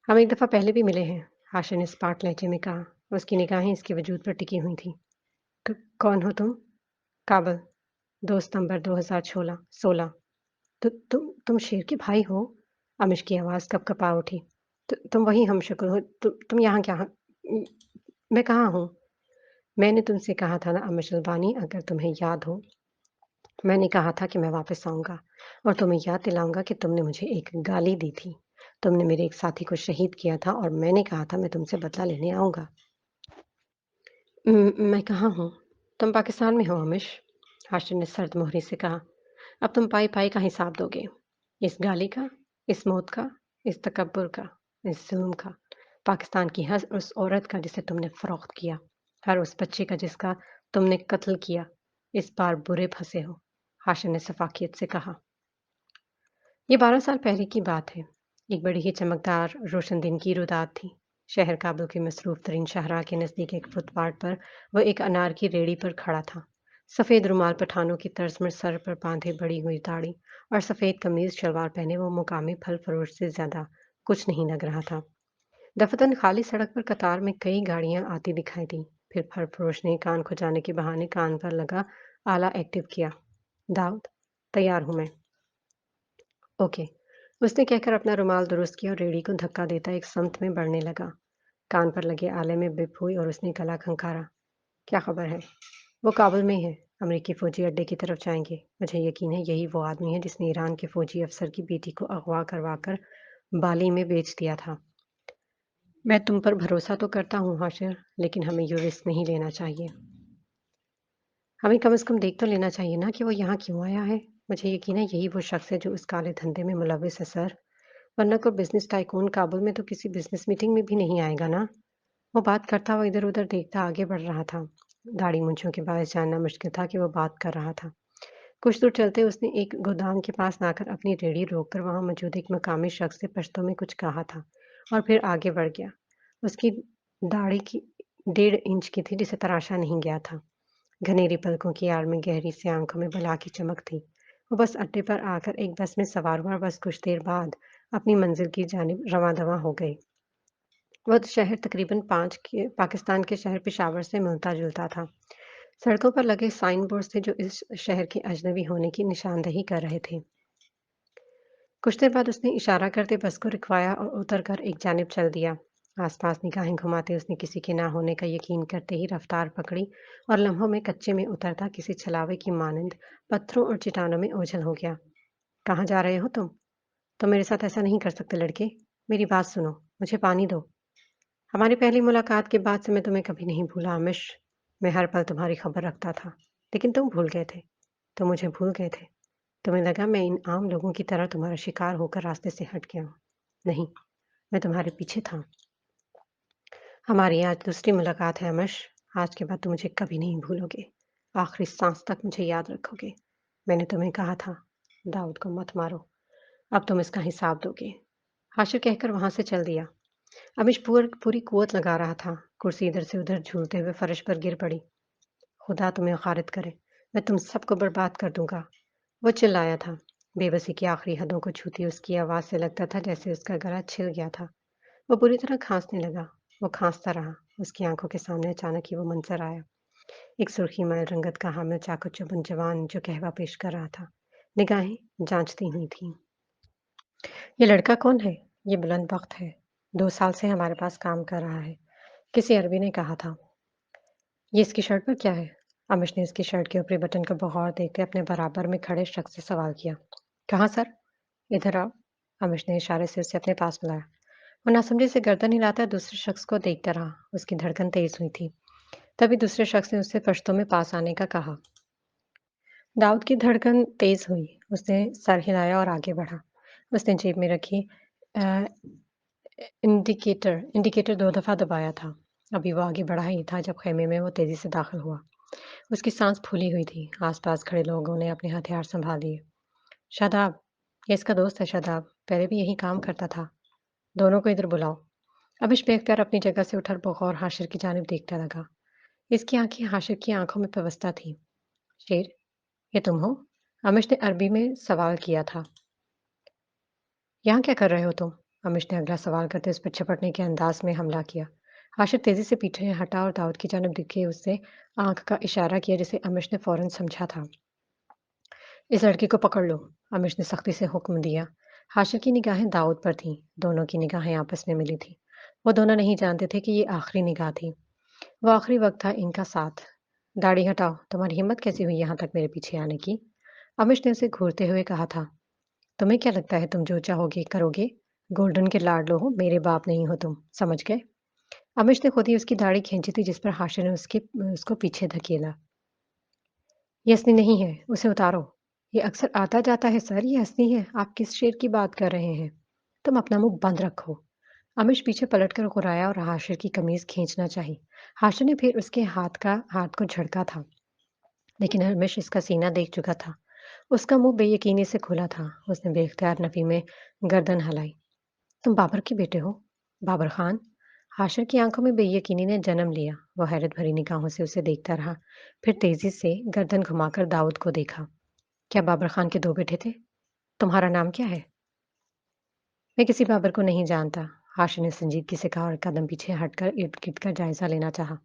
ہم ایک دفعہ پہلے بھی ملے ہیں، حاشر نے اسپاٹ لہجے میں کہا۔ اس کی نگاہیں اس کے وجود پر ٹکی ہوئی تھیں۔ کون ہو تم؟ کابل، 2 ستمبر 2016۔ تم شیر کے بھائی ہو؟ امش کی آواز کپ کپا اٹھی۔ तुम वही हमशक्ल हो, तुम यहाँ क्या उम, मैं कहाँ हूँ? मैंने तुमसे कहा था ना अमिशुल अगर तुम्हें याद हो, मैंने कहा था कि मैं वापस आऊँगा और तुम्हें याद दिलाऊँगा कि तुमने मुझे एक गाली दी थी। तुमने मेरे एक साथी को शहीद किया था और मैंने कहा था मैं तुमसे बदला लेने आऊँगा। मैं कहाँ हूँ? तुम पाकिस्तान में हो अमिश, हाशिर ने सर्द मुहरी से कहा। अब तुम पाई-पाई का हिसाब दोगे। इस गाली का, इस मौत का, इस तकब्बुर का, इस ज़ुल्म का, पाकिस्तान की हर उस औरत का जिसे तुमने फ़रोख्त किया, हर उस बच्चे का जिसका तुमने कत्ल किया। इस बार बुरे फँसे हो, हाशिर ने सफाकियत से कहा। ये 12 साल पहले की बात है। एक बड़ी ही चमकदार रोशन दिन की रुदात थी। शहर काबुल के मसरूफ़ तरीन शाहराह के नज़दीक एक फुटपाथ पर वो एक अनार की रेहड़ी पर खड़ा था। सफ़ेद रुमाल पठानों की तर्ज में सर पर बांधे बड़ी हुई दाढ़ी और सफ़ेद कमीज़ शलवार पहने वो मुकामी फल फरोश से ज़्यादा कुछ नहीं लग रहा था। दफ़्तन खाली सड़क पर कतार में कई गाड़ियां आती दिखाई दी। फिर फल फरोश ने कान खुजाने के बहाने कान पर लगा आला एक्टिव किया। दाऊद, तैयार हूँ मैं। ओके, उसने कहकर अपना रुमाल दुरुस्त किया और रेडी को धक्का देता एक सम्त में बढ़ने लगा। कान पर लगे आले में बिप हुई और उसने गला खंखारा। क्या खबर है? वो काबुल में है। अमरीकी फौजी अड्डे की तरफ जाएंगे। मुझे यकीन है यही वो आदमी है जिसने ईरान के फौजी अफसर की बेटी को अगवा करवाकर बाली में बेच दिया था। मैं तुम पर भरोसा तो करता हूँ हाशिर, लेकिन हमें ये रिस्क नहीं लेना चाहिए। हमें कम से कम देख तो लेना चाहिए ना कि वो यहाँ क्यों आया है। मुझे यकीन है यही वो शख्स है जो उस काले धंधे में मुलविस है सर। वरना कोई बिज़नेस टाइकून काबुल में तो किसी बिज़नेस मीटिंग में भी नहीं आएगा ना। वो बात करता हुआ इधर-उधर देखता आगे बढ़ रहा था। दाढ़ी मूंछों के बायस जानना मुश्किल था कि वो बात कर रहा था। कुछ दूर चलते उसने एक गोदाम के पास आकर अपनी रेहड़ी रोककर वहां मौजूद एक मकामी शख्स से पश्तो में कुछ कहा था और फिर आगे बढ़ गया। उसकी दाढ़ी की 1.5 इंच की थी जिसे तराशा नहीं गया था। घनेरी पलकों की आड़ में गहरी सी आंखों में बला की चमक थी। वो बस अड्डे पर आकर एक बस में सवार हुआ और बस कुछ देर बाद अपनी मंजिल की जानिब रवां-दवां हो गई। वह शहर तकरीबन 5 के पाकिस्तान के शहर पेशावर से मिलता-जुलता था। सड़कों पर लगे साइन बोर्ड्स थे जो इस शहर के अजनबी होने की निशानदेही कर रहे थे। कुछ देर बाद उसने इशारा करते बस को रुकवाया और उतरकर एक जानिब चल दिया। आसपास निगाहें घुमाते उसने किसी के ना होने का यकीन करते ही रफ्तार पकड़ी और लम्हों में कच्चे में उतरता किसी छलावे की मानंद पत्थरों और चट्टानों में ओझल हो गया। कहाँ जा रहे हो तुम? तुम मेरे साथ ऐसा नहीं कर सकते लड़के। मेरी बात सुनो, मुझे पानी दो। हमारी पहली मुलाकात के बाद से मैं तुम्हें कभी नहीं भूला अमिश। मैं हर पल तुम्हारी खबर रखता था, लेकिन तुम भूल गए थे। तुम मुझे भूल गए थे। तुम्हें लगा मैं इन आम लोगों की तरह तुम्हारा शिकार होकर रास्ते से हट गया हूँ। नहीं, मैं तुम्हारे पीछे था। हमारी आज दूसरी मुलाकात है अमिश। आज के बाद तुम मुझे कभी नहीं भूलोगे। आखिरी सांस तक मुझे याद रखोगे। मैंने तुम्हें कहा था, दाऊद को मत मारो। अब तुम इसका हिसाब दोगे। हाशिर कहकर वहां से चल दिया। अमिश पूरी कुवत लगा रहा था। कुर्सी इधर से उधर झूलते हुए फर्श पर गिर पड़ी। खुदा तुम्हें खारिज करे। मैं तुम सबको बर्बाद कर दूंगा। वो चिल्लाया था। बेबसी की आखिरी हदों को छूती उसकी आवाज से लगता था जैसे उसका गला छिल गया था। वो बुरी तरह खांसने लगा। वो खांसता रहा। उसकी आंखों के सामने अचानक ही वो मंजर आया। एक सुर्खी मैल रंगत का हामिल चाकू चुबन जवान जो कहवा पेश कर रहा था। निगाहें जांचती हुई थीं। ये लड़का कौन है? ये बुलंद बख्त है। 2 साल से हमारे पास काम कर रहा है। किसी अरबी ने कहा था। ये इसकी शर्ट पर क्या है? अमिश ने इसकी शर्ट के ऊपरी बटन को बगौर देखते अपने बराबर में खड़े शख्स से सवाल किया। कहाँ सर? इधर आओ। अमिश ने इशारे से उसे अपने पास बुलाया। वो नासमझी से गर्दन हिलाता दूसरे शख्स को देखता रहा। उसकी धड़कन तेज हुई थी। तभी दूसरे शख्स ने उससे पश्तो में पास आने का कहा। दाऊद की धड़कन तेज हुई। उसने सर हिलाया और आगे बढ़ा। उसने जेब में रखी अ, इंडिकेटर 2 दफ़ा दबाया था। अभी वो आगे बढ़ा ही था जब खेमे में वो तेज़ी से दाखिल हुआ। उसकी सांस फूली हुई थी। आसपास खड़े लोगों ने अपने हथियार संभाल लिए। शादाब, ये इसका दोस्त है शादाब। पहले भी यही काम करता था। दोनों को इधर बुलाओ। अभिश बेख्तियार अपनी जगह से उठकर बगौर हाशिर की जानिब देखता लगा। इसकी आंखें हाशिर की आंखों में पेवस्ता थीं। शेर, ये तुम हो? अमिश ने अरबी में सवाल किया था। यहाँ क्या कर रहे हो तुम? अमिश ने अगला सवाल करते उस पर झपटने के अंदाज में हमला किया। हाशिर तेजी से पीछे हटा और दाऊद की जानिब दिखे उससे आंख का इशारा किया जिसे अमिश ने फौरन समझा था। इस लड़की को पकड़ लो। अमिश ने सख्ती से हुक्म दिया। हाशिर की निगाहें दाऊद पर थीं। दोनों की निगाहें आपस में मिली थीं। वो दोनों नहीं जानते थे कि ये आखिरी निगाह थी। वो आखिरी वक्त था इनका साथ। दाढ़ी हटाओ, तुम्हारी हिम्मत कैसी हुई यहाँ तक मेरे पीछे आने की? अमिश ने उसे घूरते हुए कहा था। तुम्हें क्या लगता है तुम जो चाहोगे करोगे? गोल्डन के लाडलो हो, मेरे बाप नहीं हो तुम, समझ गए? अमिश ने खुद ही उसकी दाढ़ी खींची थी जिस पर हाशिर ने उसको पीछे धकेला। ये असली नहीं है, उसे उतारो। ये अक्सर आता जाता है सर, ये असली है। आप किस शेर की बात कर रहे हैं? तुम अपना मुंह बंद रखो। अमिश पीछे पलटकर घुराया और हाशिर की कमीज खींचना चाही। हाशिर ने फिर उसके हाथ को झड़का था, लेकिन अमिश इसका सीना देख चुका था। उसका मुंह बेयकीनी से खुला था। उसने बेख्तियार नफी में गर्दन हिलाई। तुम बाबर के बेटे हो? बाबर खान? हाशिर की आंखों में बेयकीनी ने जन्म लिया। वो हैरत भरी निगाहों से उसे देखता रहा, फिर तेजी से गर्दन घुमाकर दाऊद को देखा। क्या बाबर खान के दो बेटे थे? तुम्हारा नाम क्या है? मैं किसी बाबर को नहीं जानता। हाशिर ने संजीदगी से कहा और कदम पीछे हटकर इर्द गिर्द का जायजा लेना चाहा।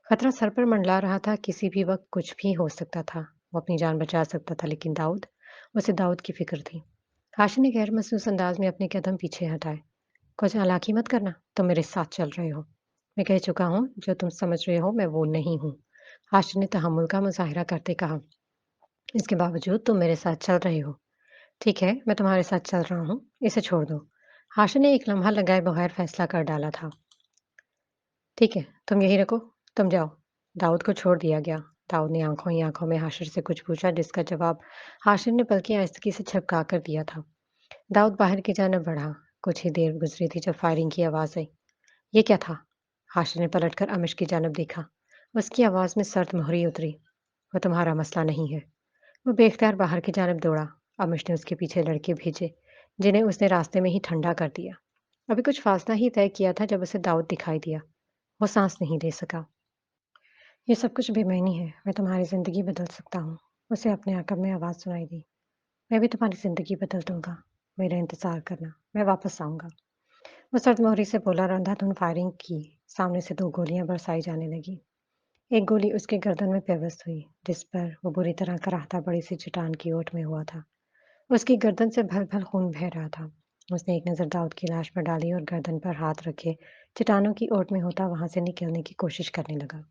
खतरा सर पर मंडला रहा था, किसी भी वक्त कुछ भी हो सकता था। वो अपनी जान बचा सकता था, लेकिन उसे दाऊद की फिक्र थी। हाशिर ने गैर महसूस अंदाज में अपने कदम पीछे हटाए। कुछ चालाकी मत करना, तुम मेरे साथ चल रहे हो। मैं कह चुका हूँ, जो तुम समझ रहे हो मैं वो नहीं हूँ। हाशिर ने तहम्मुल का मुजाहिरा करते कहा। इसके बावजूद तुम मेरे साथ चल रहे हो। ठीक है, मैं तुम्हारे साथ चल रहा हूँ, इसे छोड़ दो। हाशिर ने एक लम्हा लगाए बगैर फैसला कर डाला था। ठीक है, तुम यहीं रखो, तुम जाओ। दाऊद को छोड़ दिया गया। दाऊद ने आंखों ही आंखों में हाशिर से कुछ पूछा, जिसका जवाब हाशिर ने पलकें आहिस्तगी से झपका कर दिया था। दाऊद बाहर की जानब बढ़ा। कुछ ही देर गुजरी थी जब फायरिंग की आवाज आई। ये क्या था? हाशिर ने पलटकर अमिश की जानब देखा। उसकी आवाज में सर्द मोहरी उतरी। वो तुम्हारा मसला नहीं है। वो बेख्तियार बाहर की जानब दौड़ा। अमिश ने उसके पीछे लड़के भेजे, जिन्हें उसने रास्ते में ही ठंडा कर दिया। अभी कुछ फासला ही तय किया था जब उसे दाऊद दिखाई दिया। वो सांस नहीं ले सका। ये सब कुछ बेमैनी है। मैं तुम्हारी जिंदगी बदल सकता हूँ। उसे अपने अकब में आवाज सुनाई दी। मैं भी तुम्हारी जिंदगी बदल दूंगा। मेरा इंतजार करना, मैं वापस आऊंगा। वो सर्द मोहरी से बोला और अंधाधुंध फायरिंग की। सामने से दो गोलियां बरसाई जाने लगी। एक गोली उसके गर्दन में पेवस्त हुई, जिस पर वो बुरी तरह कराहता बड़ी सी चट्टान की ओट में हुआ था। उसकी गर्दन से भल-भल खून बह रहा था। उसने एक नज़र दाऊद की लाश पर डाली और गर्दन पर हाथ रखे चट्टानों की ओट में होता वहां से निकलने की कोशिश करने लगा।